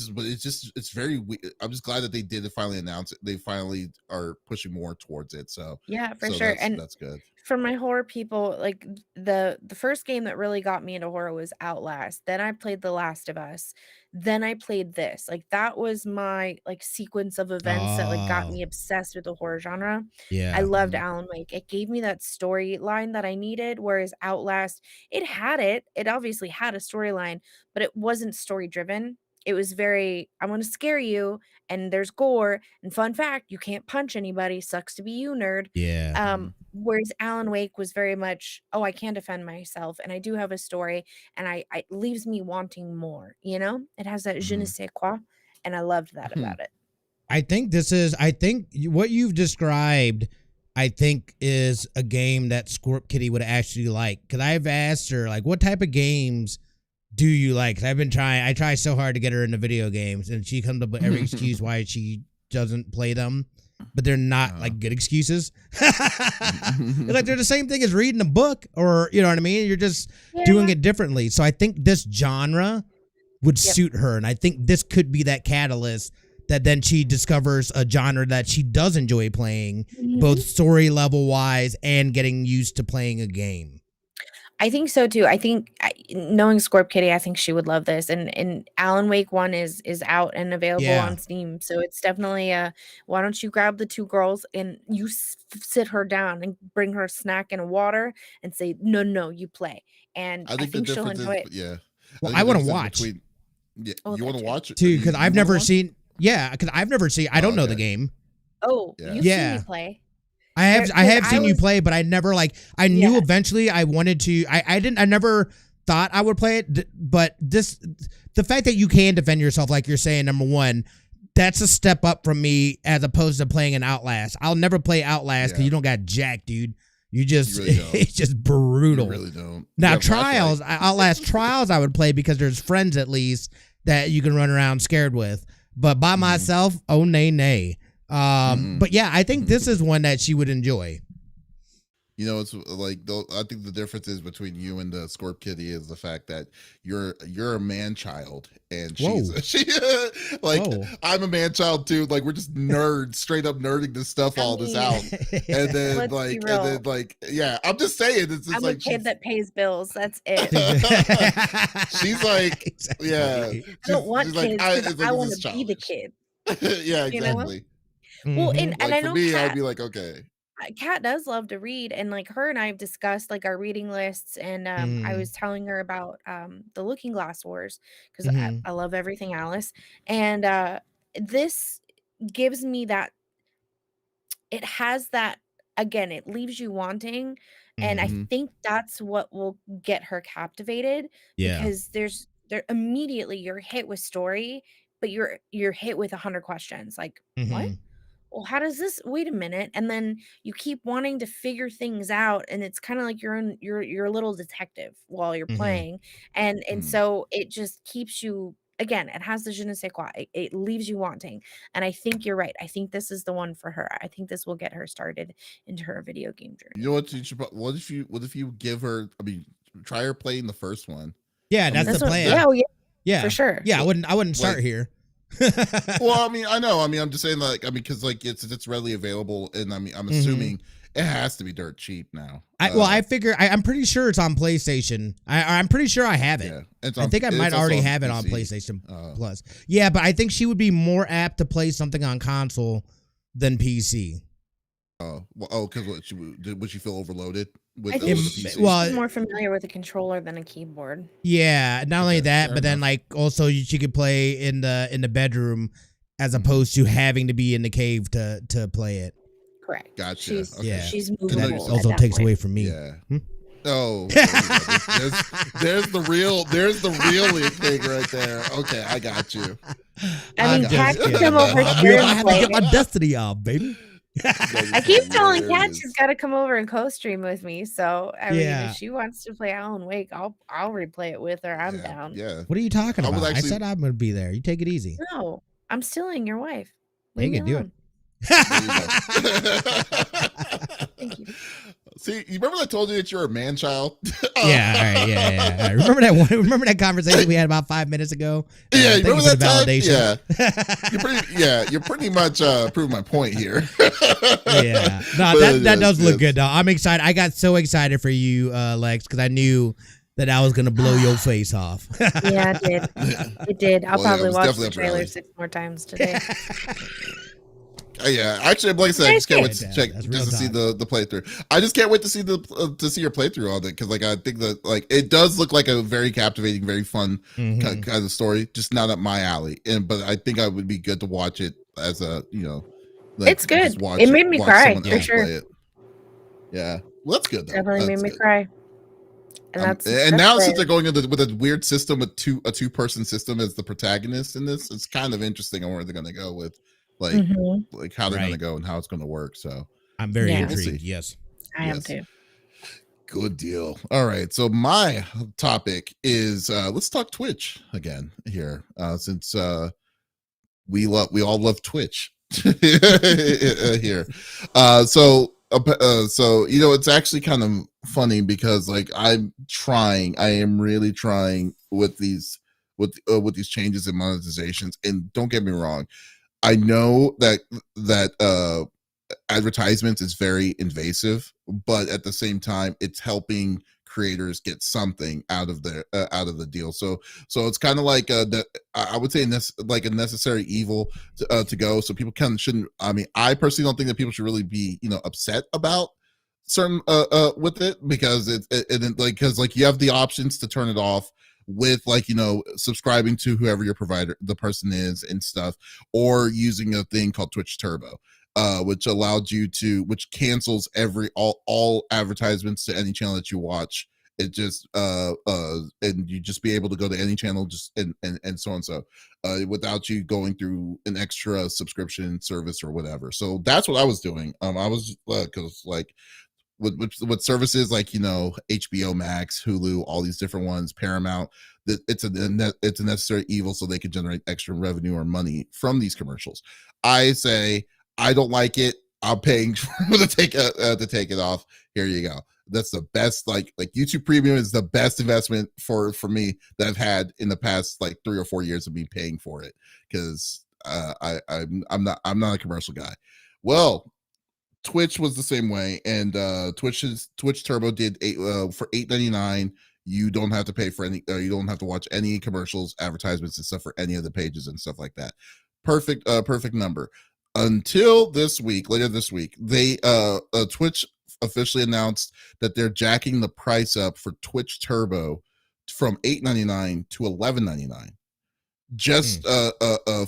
very I'm just glad that they did finally announce it. They finally are pushing more towards it. Yeah, for So sure, and that's good. for my horror people, like, the first game that really got me into horror was Outlast, then I played The Last of Us, then I played this, like, that was my, like, sequence of events that, like, got Oh, me obsessed with the horror genre. I yeah. loved Mhm. Alan Wake, it gave me that storyline that I needed, whereas Outlast, it obviously had a storyline, but it wasn't story driven. It was very, "I'm gonna scare you, and there's gore, and fun fact, you can't punch anybody, sucks to be you, nerd." Yeah. Mhm. Whereas Alan Wake was very much, "Oh, I can defend myself, and I do have a story, and I it leaves me wanting more," you know? It has that je ne Mhm. sais quoi, and I loved that about it. I think what you've described, I think is a game that Scorp Kitty would actually like. Cause I've asked her, like, what type of games do you like? Cause I try so hard to get her into video games and she comes up with every excuse why she doesn't play them, but they're not uh, like good excuses. Like they're the same thing as reading a book or, you know what I mean? You're just doing Yeah. it differently. So I think this genre would Yep. suit her. And I think this could be that catalyst that then she discovers a genre that she does enjoy playing, both Mhm. story level wise and getting used to playing a game. I think so too. I think knowing Scorp Kitty, I think she would love this. And Alan Wake 1 is out and available Yeah. on Steam. So it's definitely why don't you grab the 2 girls and you sit her down and bring her a snack and a water and say, "No, no, you play." And I I think the think she'll difference enjoy is, it. yeah, I Well, think I the want to difference is watch between, yeah, Oh, you want that to too. watch too because you I've want to never watch. seen. Yeah, because I've never seen. I Oh, don't know the okay. game. Oh, Yeah. you've seen me Yeah. play. I Because have I seen you was play, but I never like I knew yeah. eventually I wanted to I never thought I would play it, but the fact that you can defend yourself like you're saying, number one, that's a step up from me as opposed to playing an Outlast. I'll never play Outlast because Yeah, you don't got jack, dude. You you just really don't. it's just You brutal. really don't. You Now got a flashlight. Trials, Outlast Trials I would play because there's friends at least that you can run around scared with. But by Hmm. myself, oh nay nay. Mm-mm. But yeah, I think this is one that she would enjoy. You know, it's like I think the difference is between you and the Scorp Kitty is the fact that you're a man child and she's Whoa. she like Whoa. I'm a man child too. Like we're just nerds, straight up nerding this stuff, I all this mean, out, let's be real. yeah, I'm just saying it's just I'm a like kid she's that pays bills. That's it. she's like yeah, Exactly. I don't want she's like kids because it's like I this want is to be the childish. kid, Yeah, you know? exactly. Well, Mm-hmm. and Like I for know me, I'd be like, okay. Kat does love to read, and, like, her and I have discussed, like, our reading lists, and, I Mm-hmm. was telling her about, The Looking Glass Wars because Mm-hmm. I love everything Alice, and, this gives me that it has that again, it leaves you wanting, and I Mm-hmm. Hmm. think that's what will get her captivated Yeah. because there immediately you're hit with story, but you're hit with 100 questions, like, "What? Mm-hmm. Well, how does this wait a minute," and then you keep wanting to figure things out, and it's kinda like you're a little detective while you're Mm-hmm. playing, and so it just keeps you again, it has the je ne sais quoi, it leaves you wanting, and I think you're right, I think this is the one for her, I think this will get her started into her video game You know journey. what? You should, what if you give her? I mean, try her playing the first one. Yeah, I that's mean, the That's what that yeah, plan. oh, yeah, for Yeah. sure. Yeah, I wouldn't like start here. Well, I mean, I know. I mean, I'm just saying, like, I mean, because like it's readily available, and I mean, I'm assuming it has to be dirt cheap now. I figure I'm pretty sure it's on PlayStation. I'm pretty sure I have it. Yeah, I think I might already have it on PC. PlayStation Plus. Yeah, but I think she would be more apt to play something on console than PC. Because would she feel overloaded with I think PC? she's more familiar with a controller than a keyboard. Yeah, not only that, but then enough. like also she could play in the bedroom as opposed to having to be in the cave to play it. Correct. Gotcha. She's movable. That also takes away from me. Yeah. Oh, there's the real thing right there. Okay, I got you. I mean, Kat can come over here I and have play. to get my destiny on, baby. I keep telling Kat she's got to come over and co-stream with me. So I mean, Yeah. if she wants to play Alan Wake, I'll replay it with her. I'm down. Yeah. What are you talking I would about? I actually- said I'm gonna be there. You take it easy. No, I'm stealing your wife. Yeah, you Leave can me do alone. Thank you. See, you remember I told you that you're a man child? Yeah, all right, yeah. All right. Remember that conversation we had about 5 minutes ago? Yeah, you thank remember for that the time? validation. Yeah. You're pretty much proving my point here. Yeah. No, that does look good though. I'm excited. I got so excited for you, Lex, because I knew that I was gonna blow your face off. Yeah, it did. It did. I'll Well, yeah, it probably was watch definitely the up your alley. trailer 6 more times today. Yeah, actually, like I said, I just can't wait to check That's real just to see talk. the playthrough. I just can't wait to see your playthrough on it because, like, I think that like it does look like a very captivating, very fun kind of story. Just not up my alley, but I think I would be good to watch it as a like, It's good. just watch It made me watch cry, someone for else sure. play it. Yeah, well, that's good. Though. Definitely That's made me good. cry. And And that's now great. since they're going with a weird system with a two-person system as the protagonist in this, it's kind of interesting on where they're going to go with like how they're going to Right. go and how it's going to work. So I'm very Yeah. intrigued. We'll see. Yes. I am Yes. too. Good deal. All right. So my topic is let's talk Twitch again here. Since we all love Twitch here. So it's actually kind of funny because like I am really trying with these changes in monetizations, and don't get me wrong, I know that advertisements is very invasive, but at the same time it's helping creators get something out of the deal. So it's kind of like I would say like a necessary evil to go. So people shouldn't. I mean, I personally don't think that people should really be upset about certain with it because because you have the options to turn it off with subscribing to whoever your the person is and stuff, or using a thing called Twitch Turbo, which which cancels all advertisements to any channel that you watch. It just and you just be able to go to any channel just and so and so without you going through an extra subscription service or whatever. So that's what I was doing. I was because like with services like HBO Max, Hulu, all these different ones, Paramount, that it's a necessary evil so they can generate extra revenue or money from these commercials. I say I don't like it. I'm paying to take it off. Here you go. That's the best. Like YouTube Premium is the best investment for me that I've had in the past like 3 or 4 years of me paying for it because I'm not a commercial guy. Well, Twitch was the same way, and Twitch Turbo did for $8.99. You don't have to pay for any. You don't have to watch any commercials, advertisements, and stuff for any of the pages and stuff like that. Perfect number. Until later this week, they Twitch officially announced that they're jacking the price up for Twitch Turbo from $8.99 to $11.99 just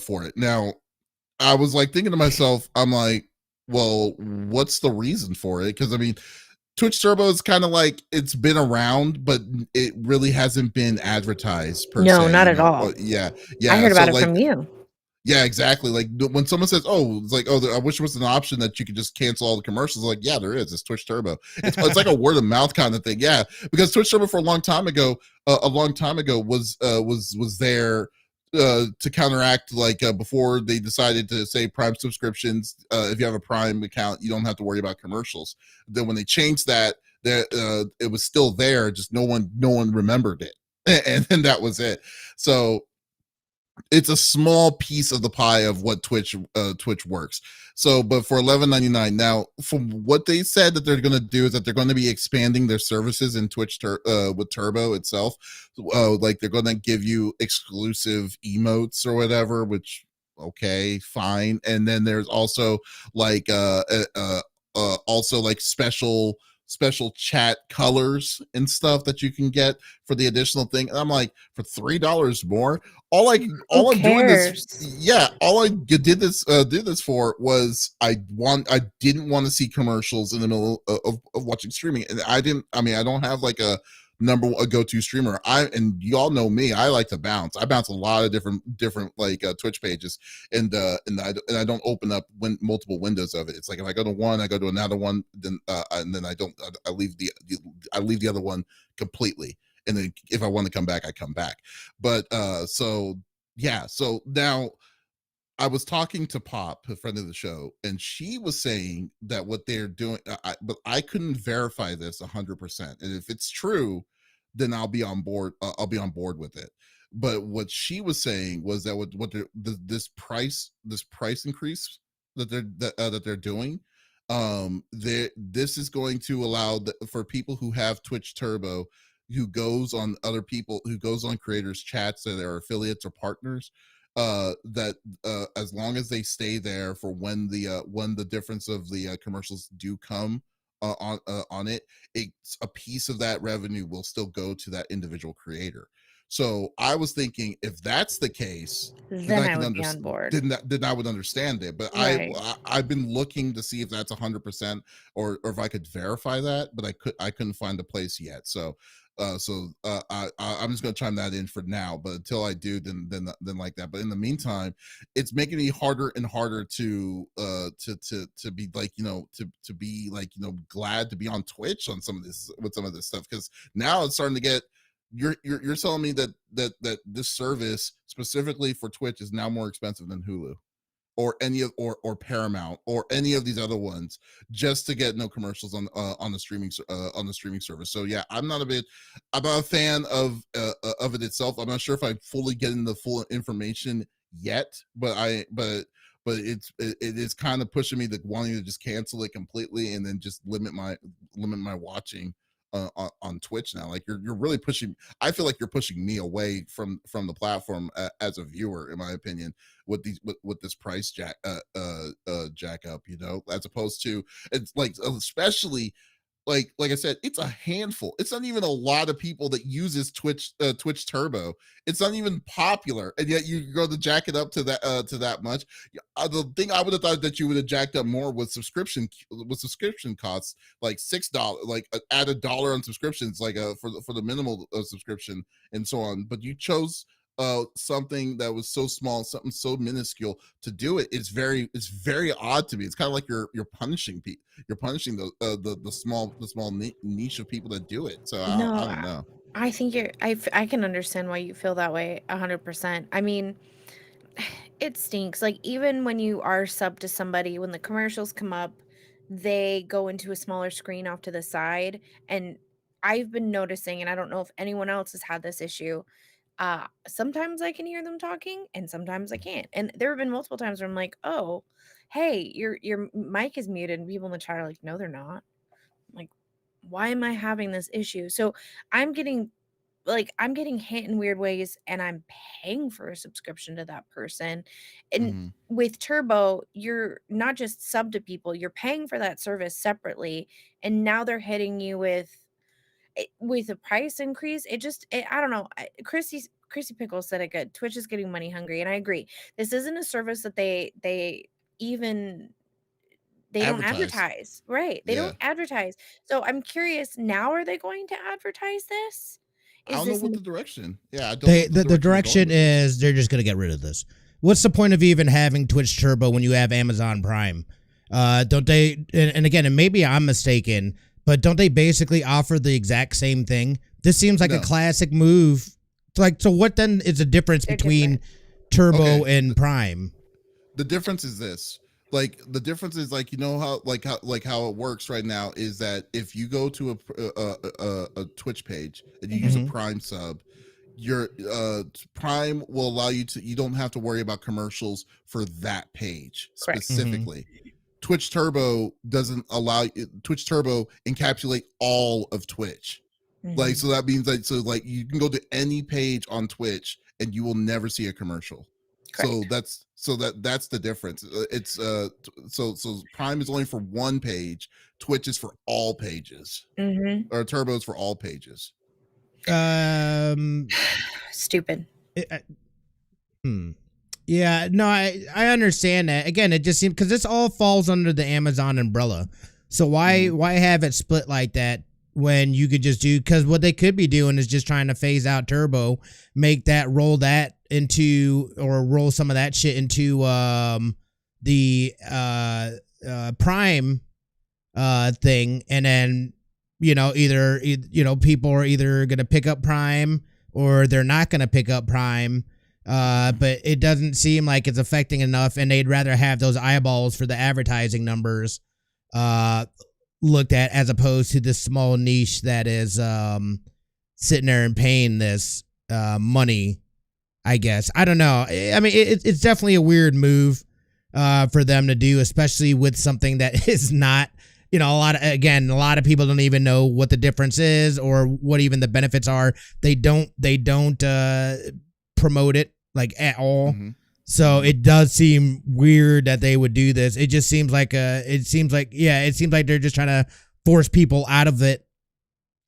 for it. Now, I was like thinking to myself, I'm like, well, what's the reason for it? Because I mean, Twitch Turbo is kind of like it's been around, but it really hasn't been advertised per se. No, not at all. Yeah. I heard about it from you. Yeah, exactly. Like when someone says, "Oh, it's like, I wish there was an option that you could just cancel all the commercials." Like, yeah, there is. It's Twitch Turbo. It's like a word of mouth kind of thing. Yeah, because Twitch Turbo for a long time ago was there to counteract before they decided to say Prime subscriptions. If you have a Prime account, you don't have to worry about commercials. Then when they changed that, it was still there. Just no one remembered it, and then that was it. So. it's a small piece of the pie of what Twitch works. So, but for $11.99 now, from what they said that they're going to do is that they're going to be expanding their services in Twitch with Turbo itself. Like they're going to give you exclusive emotes or whatever, which okay, fine. And then there's also like also like special chat colors and stuff that you can get for the additional thing. And I'm like, for $3 more, all I'm doing this, yeah, all I did this for was I didn't want to see commercials in the middle of watching streaming. And I don't have like a go-to streamer. And y'all know me, I like to bounce. I bounce a lot of different like Twitch pages, and I don't open up multiple windows of it. It's like if I go to one, I go to another one, then and then I leave the other one completely. And then if I want to come back, I come back. But so yeah, so now I was talking to Pop, a friend of the show, and she was saying that what they're doing, but I couldn't verify this 100%. And if it's true, then I'll be on board. I'll be on board with it. But what she was saying was that this price increase that they're doing, this is going to allow for people who have Twitch Turbo, who goes on creators chats that are affiliates or partners, that as long as they stay there for when the difference of the commercials do come on it, it's a piece of that revenue will still go to that individual creator. So I was thinking, if that's the case, then I would be on board. Then I would understand it. But Right. I've been looking to see if that's 100% or if I could verify that, but I couldn't find a place yet. So I'm just going to chime that in for now. But until I do, then like that. But in the meantime, it's making me harder and harder to be like, to be like, glad to be on Twitch on some of this stuff, because now it's starting to get. You're telling me that this service specifically for Twitch is now more expensive than Hulu or or Paramount or any of these other ones, just to get no commercials on the streaming service. So yeah, I'm not a fan of it itself. I'm not sure if I'm fully getting the full information yet, but it is kind of pushing me to wanting to just cancel it completely and then just limit my watching on Twitch now. Like you're really pushing. I feel like you're pushing me away from the platform as a viewer, in my opinion, with this price jack up, as opposed to, it's like, especially like I said, it's a handful. It's not even a lot of people that uses Twitch Turbo. It's not even popular, and yet you go to jack it up to that much. The thing I would have thought that you would have jacked up more was subscription costs, like $6, like add $1 on subscriptions, like for the minimal subscription and so on. But you chose something that was so small, something so minuscule to do it. It's very odd to me. It's kind of like you're punishing people. You're punishing the small niche of people that do it. So I don't know. I think I can understand why you feel that way 100%. I mean, it stinks. Like, even when you are subbed to somebody, when the commercials come up, they go into a smaller screen off to the side. And I've been noticing, and I don't know if anyone else has had this issue. Sometimes I can hear them talking and sometimes I can't. And there have been multiple times where I'm like, oh, hey, your mic is muted, and people in the chat are like, no, they're not. I'm like, why am I having this issue? So I'm getting hit in weird ways, and I'm paying for a subscription to that person. And with Turbo, you're not just sub to people, you're paying for that service separately. And now they're hitting you with a price increase. I don't know. Chrissy Pickles said it good. Twitch is getting money hungry, and I agree. This isn't a service that they don't advertise, right? They don't advertise. So I'm curious. Now, are they going to advertise this? I don't know what the direction. Yeah, I don't know the direction is they're just gonna get rid of this. What's the point of even having Twitch Turbo when you have Amazon Prime? Don't they? And again, and maybe I'm mistaken, but don't they basically offer the exact same thing? This seems like a classic move. Like, so what then is the difference between Turbo and Prime? The difference is this. Like, the difference is, like, how it works right now is that if you go to a Twitch page and you use a Prime sub, your Prime will allow you to, you don't have to worry about commercials for that page Correct. specifically. Twitch Turbo doesn't allow Twitch Turbo encapsulate all of Twitch. Like, so that means that, so like you can go to any page on Twitch and you will never see a commercial. Correct. So that's the difference. It's so Prime is only for one page. Twitch is for all pages. Or Turbo is for all pages. Stupid. Yeah, no, I understand that. Again, it just seems, because this all falls under the Amazon umbrella. So why have it split like that when you could just do, because what they could be doing is just trying to phase out Turbo, make that, roll that into, or roll some of that shit into the Prime thing, and then either people are either gonna pick up Prime or they're not gonna pick up Prime. But it doesn't seem like it's affecting enough, and they'd rather have those eyeballs for the advertising numbers looked at, as opposed to this small niche that is sitting there and paying this money, I guess. I don't know. I mean, it's definitely a weird move for them to do, especially with something that is not, a lot of people don't even know what the difference is or what even the benefits are. They don't promote it like at all. So it does seem weird that they would do this. It just seems like they're just trying to force people out of it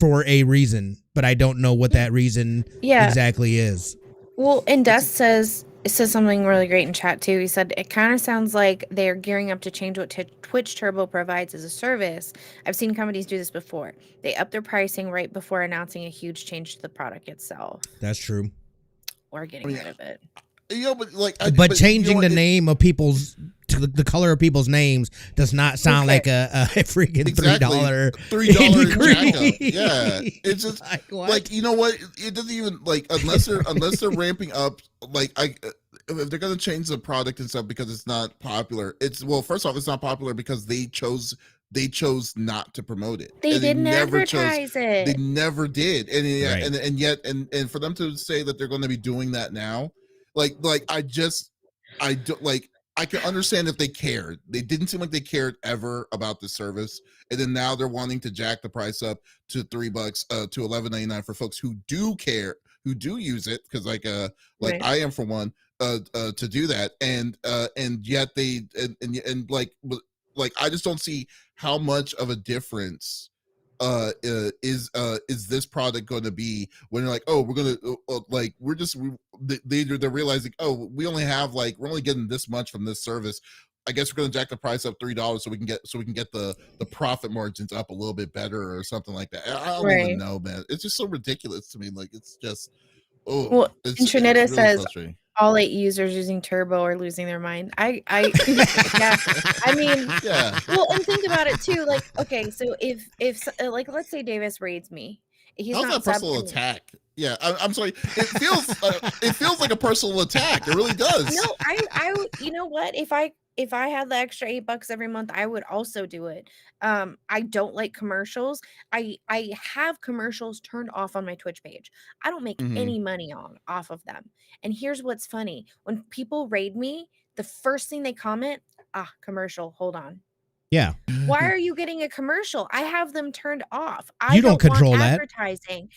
for a reason, but I don't know what that reason exactly is. Well, and Dust says something really great in chat too. He said it kind of sounds like they're gearing up to change what Twitch Turbo provides as a service. I've seen companies do this before. They up their pricing right before announcing a huge change to the product itself. That's true. Or getting rid of it. But changing the name of people's, to the color of people's names does not sound like a freaking $3 $3 yeah, it's just like you know what? It doesn't even, like, unless they're ramping up, like, if they're gonna change the product and stuff because it's not popular. First off, it's not popular because they chose not to promote it. They didn't advertise it. They never did. And yet for them to say that they're going to be doing that now, I can understand if they cared. They didn't seem like they cared ever about the service, and then now they're wanting to jack the price up to $3 to $11.99 for folks who do care, who do use it, because right. I am for one, to do that, and yet they and I just don't see how much of a difference is this product going to be when they're like, oh, we're gonna they're realizing, oh, we're only getting this much from this service. I guess we're gonna jack the price up $3 so we can get the profit margins up a little bit better or something like that. I don't even know, man. It's just so ridiculous to me. Like, it's just Trinita says all 8 users using Turbo are losing their mind. Yeah. I mean, yeah. Well, and think about it too. Like, okay, so if like, let's say Davis raids me, he's how's not that personal attack? Yeah, I'm sorry. It feels like a personal attack. It really does. No, I you know what? If I had the extra $8 every month, I would also do it. I don't like commercials. I have commercials turned off on my Twitch page. I don't make any money off of them. And here's what's funny. When people raid me, the first thing they comment, commercial, hold on. Yeah. Why are you getting a commercial? I have them turned off. You don't control want that. Advertising.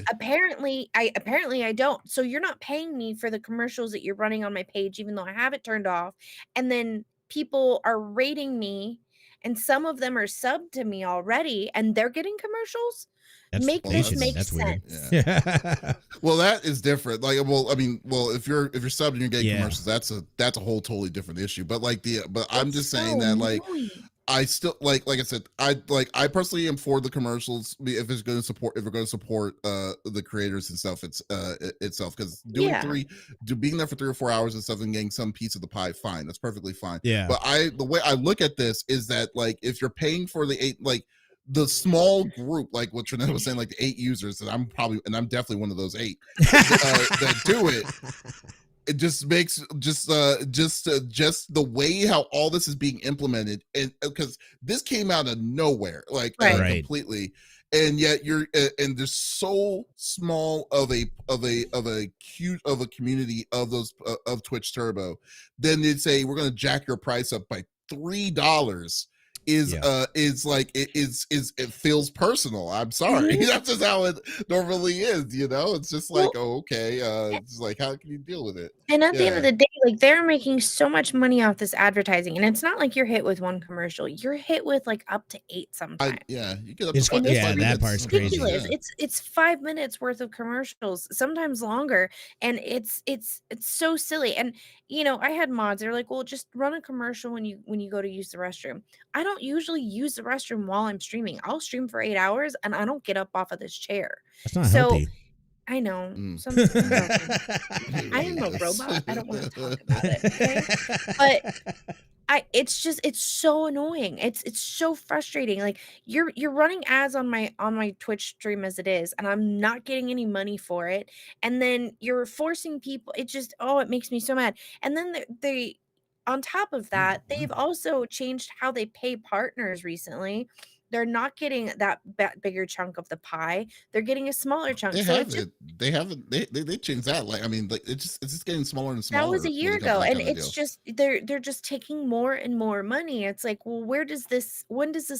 Apparently I don't. So you're not paying me for the commercials that you're running on my page, even though I have it turned off. And then people are rating me, and some of them are subbed to me already, and they're getting commercials. This make sense. Weird. Yeah. Well, that is different. Like, if you're subbed and you're getting commercials, that's a whole totally different issue. But I'm just saying that, like, I still like I said, I personally am for the commercials if we're going to support the creators and stuff itself, because being there for 3 or 4 hours and stuff and getting some piece of the pie, fine, that's perfectly fine. Yeah. But the way I look at this is that, like, if you're paying for the 8, like, the small group, like what Trinetta was saying, like the 8 users, and I'm definitely one of those 8 that do it. It just makes just the way how all this is being implemented, and because this came out of nowhere, completely, and yet and there's so small of a community of those of Twitch Turbo. Then they'd say we're going to jack your price up by $3. It feels personal. I'm sorry. That's just how it normally is, it's just like, okay, it's like, how can you deal with it? And at the end of the day, like, they're making so much money off this advertising, and it's not like you're hit with one commercial. You're hit with like up to 8 sometimes. You get up to 5 that part's crazy. It's 5 minutes worth of commercials, sometimes longer, and it's so silly. And I had mods. They're like, well, just run a commercial when you go to use the restroom. I don't usually use the restroom while I'm streaming. I'll stream for 8 hours and I don't get up off of this chair. That's not healthy. I know. I am a robot. I don't want to talk about it. Okay? But it's so annoying. It's so frustrating. Like you're running ads on my Twitch stream as it is, and I'm not getting any money for it. And then you're forcing people. It makes me so mad. And then they on top of that, they've also changed how they pay partners recently. They're not getting that bigger chunk of the pie. They're getting a smaller chunk. They changed that. Like, I mean, like it's just getting smaller and smaller. That was a year ago, and it's just they're just taking more and more money. It's like, well, when does this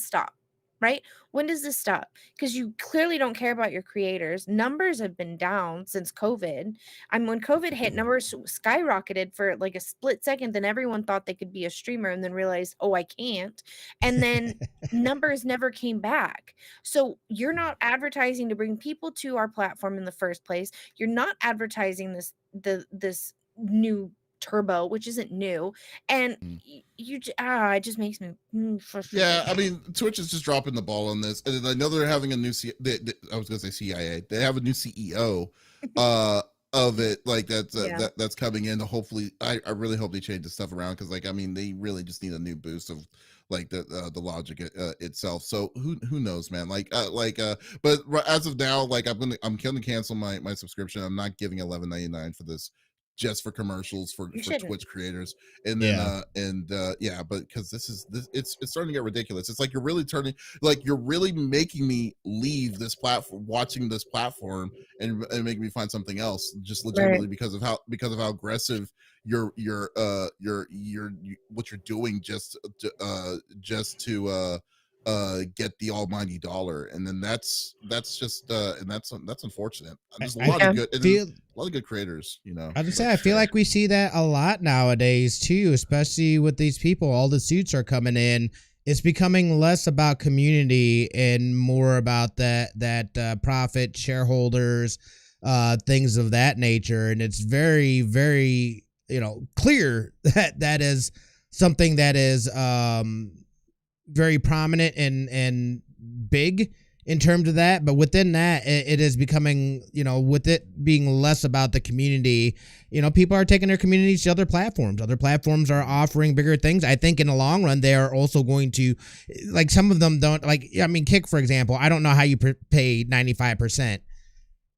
stop? Right? When does this stop? Because you clearly don't care about your creators. Numbers have been down since COVID. When COVID hit, numbers skyrocketed for like a split second. Then everyone thought they could be a streamer and then realized, oh, I can't. And then numbers never came back. So you're not advertising to bring people to our platform in the first place. You're not advertising this new Turbo, which isn't new, and it just makes me frustrated. Yeah, I mean, Twitch is just dropping the ball on this, and I know they're having a new I was gonna say CIA. They have a new CEO of it, like that's coming in. Hopefully, I really hope they change the stuff around, because, like, I mean, they really just need a new boost of like the logic itself. So who knows, man? But as of now, like, I'm gonna cancel my subscription. I'm not giving $11.99 for this, just for commercials for Twitch creators. And then but because it's starting to get ridiculous. It's like you're really making me leave this platform, watching this platform, and making me find something else, just legitimately because of how aggressive you're what you're doing just to get the almighty dollar. And then that's just and that's unfortunate. There's a lot of good creators, I just say I feel like we see that a lot nowadays too, especially with these people. All the suits are coming in. It's becoming less about community and more about that profit, shareholders, things of that nature. And it's very, very clear that is something that is very prominent and big in terms of that. But within that, it is becoming, with it being less about the community, people are taking their communities to other platforms. Other platforms are offering bigger things. I think in the long run, they are also going to, like, some of them don't, like, I mean, Kick, for example, I don't know how you pay 95%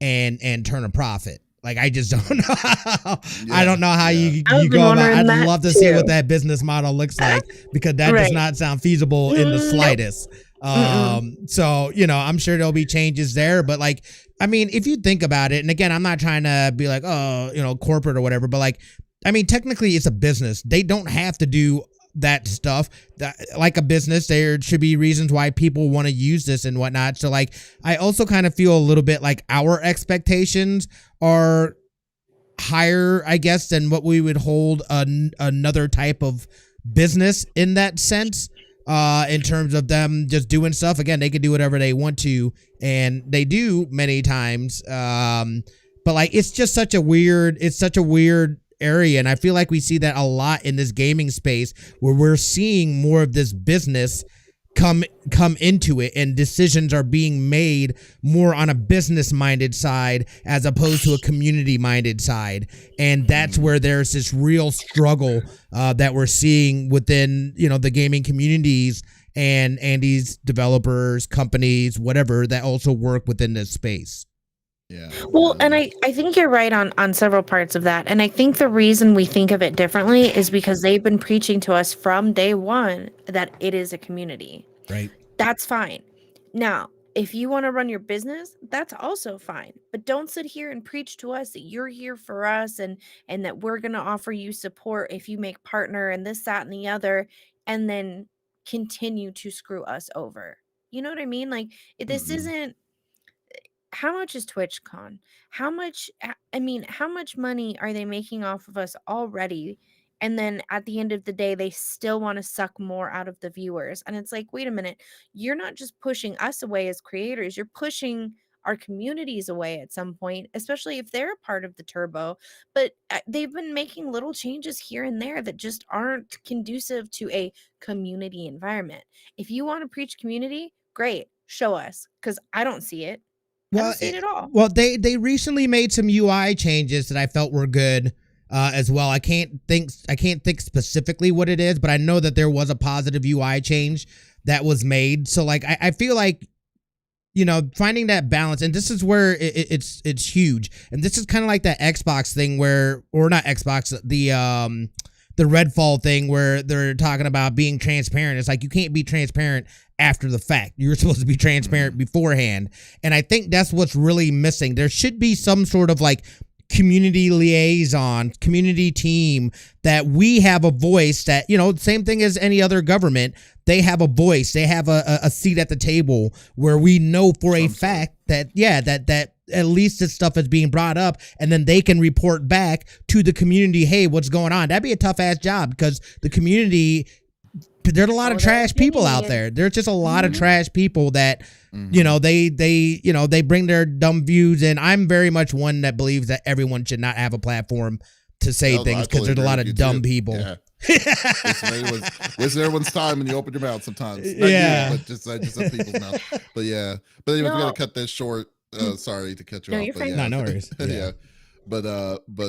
and turn a profit. Like, I just don't know how. I don't know how you go about. I'd love to see what that business model looks like, because that does not sound feasible in the slightest. So, I'm sure there'll be changes there. But, like, I mean, if you think about it, and again, I'm not trying to be like, corporate or whatever, but, like, I mean, technically it's a business. They don't have to do that stuff. Like a business, there should be reasons why people want to use this and whatnot. So, like, I also kind of feel a little bit like our expectations are higher, I guess, than what we would hold another type of business in that sense, in terms of them just doing stuff. Again, they can do whatever they want to, and they do many times. But, like, it's just such a weird area, and I feel like we see that a lot in this gaming space, where we're seeing more of this business come into it, and decisions are being made more on a business minded side as opposed to a community minded side. And that's where there's this real struggle that we're seeing within the gaming communities and these developers, companies, whatever, that also work within this space. Yeah. Well, and I think you're right on several parts of that. And I think the reason we think of it differently is because they've been preaching to us from day one that it is a community. Right. That's fine. Now, If you want to run your business, that's also fine. But don't sit here and preach to us that you're here for us and that we're going to offer you support if you make partner and this, that, and the other, and then continue to screw us over. You know what I mean? Like, this isn't. How much is TwitchCon? How much, how much money are they making off of us already? And then at the end of the day, they still want to suck more out of the viewers. And it's like, wait a minute, you're not just pushing us away as creators, you're pushing our communities away at some point, especially if they're a part of the turbo. But they've been making little changes here and there that just aren't conducive to a community environment. If you want to preach community, great, show us, because I don't see it. I don't see it at all. Well, they recently made some UI changes that I felt were good as well. I can't think specifically what it is, but I know that there was a positive UI change that was made. So like I feel like, you know, finding that balance, and this is where it's huge. And this is kind of like that Xbox thing where, or not Xbox, the Redfall thing where they're talking about being transparent. It's like you can't be transparent after the fact. You're supposed to be transparent beforehand. And I think that's what's really missing. There should be some sort of like community liaison, community team that we have a voice that, you know, same thing as any other government. They have a voice. They have a seat at the table where we know for a fact that, yeah, that at least this stuff is being brought up, and then they can report back to the community, hey, what's going on? That'd be a tough ass job, because the community, there's a lot of trash people out there. There's just a lot of trash people that, you know, they bring their dumb views, and I'm very much one that believes that everyone should not have a platform to say things, because there's a lot of dumb people. Yeah. Wasting everyone's time when you open your mouth sometimes. Yeah. But just some people's mouth. But yeah. But anyway, we gotta cut this short. Sorry to cut you off. You're but fine. yeah. No worries. Yeah. But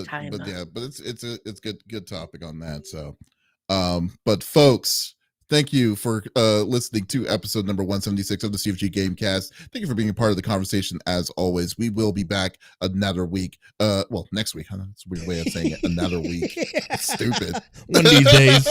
Time up. yeah, but it's good topic on that. So but folks, thank you for listening to episode number 176 of the CFG Gamecast. Thank you for being a part of the conversation as always. We will be back another week. Well, next week. Huh? That's a weird way of saying it. Another week. It's stupid. One of these days.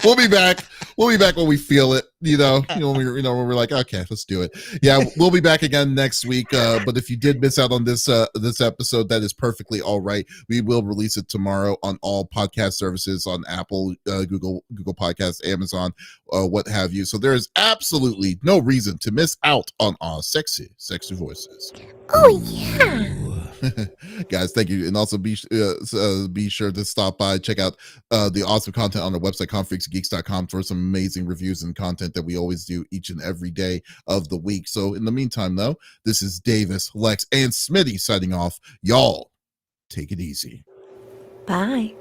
We'll be back. We'll be back when we feel it. When we're like, okay, let's do it. Yeah, we'll be back again next week. But if you did miss out on this episode, that is perfectly all right. We will release it tomorrow on all podcast services, on Apple, Google Podcasts, Amazon, what have you. So there is absolutely no reason to miss out on our sexy voices. Oh yeah. Guys, thank you. And also be sure to stop by, check out the awesome content on our website, confreaksgeeks.com, for some amazing reviews and content that we always do each and every day of the week. So in the meantime, though, this is Davis, Lex, and Smitty signing off. Y'all take it easy. Bye.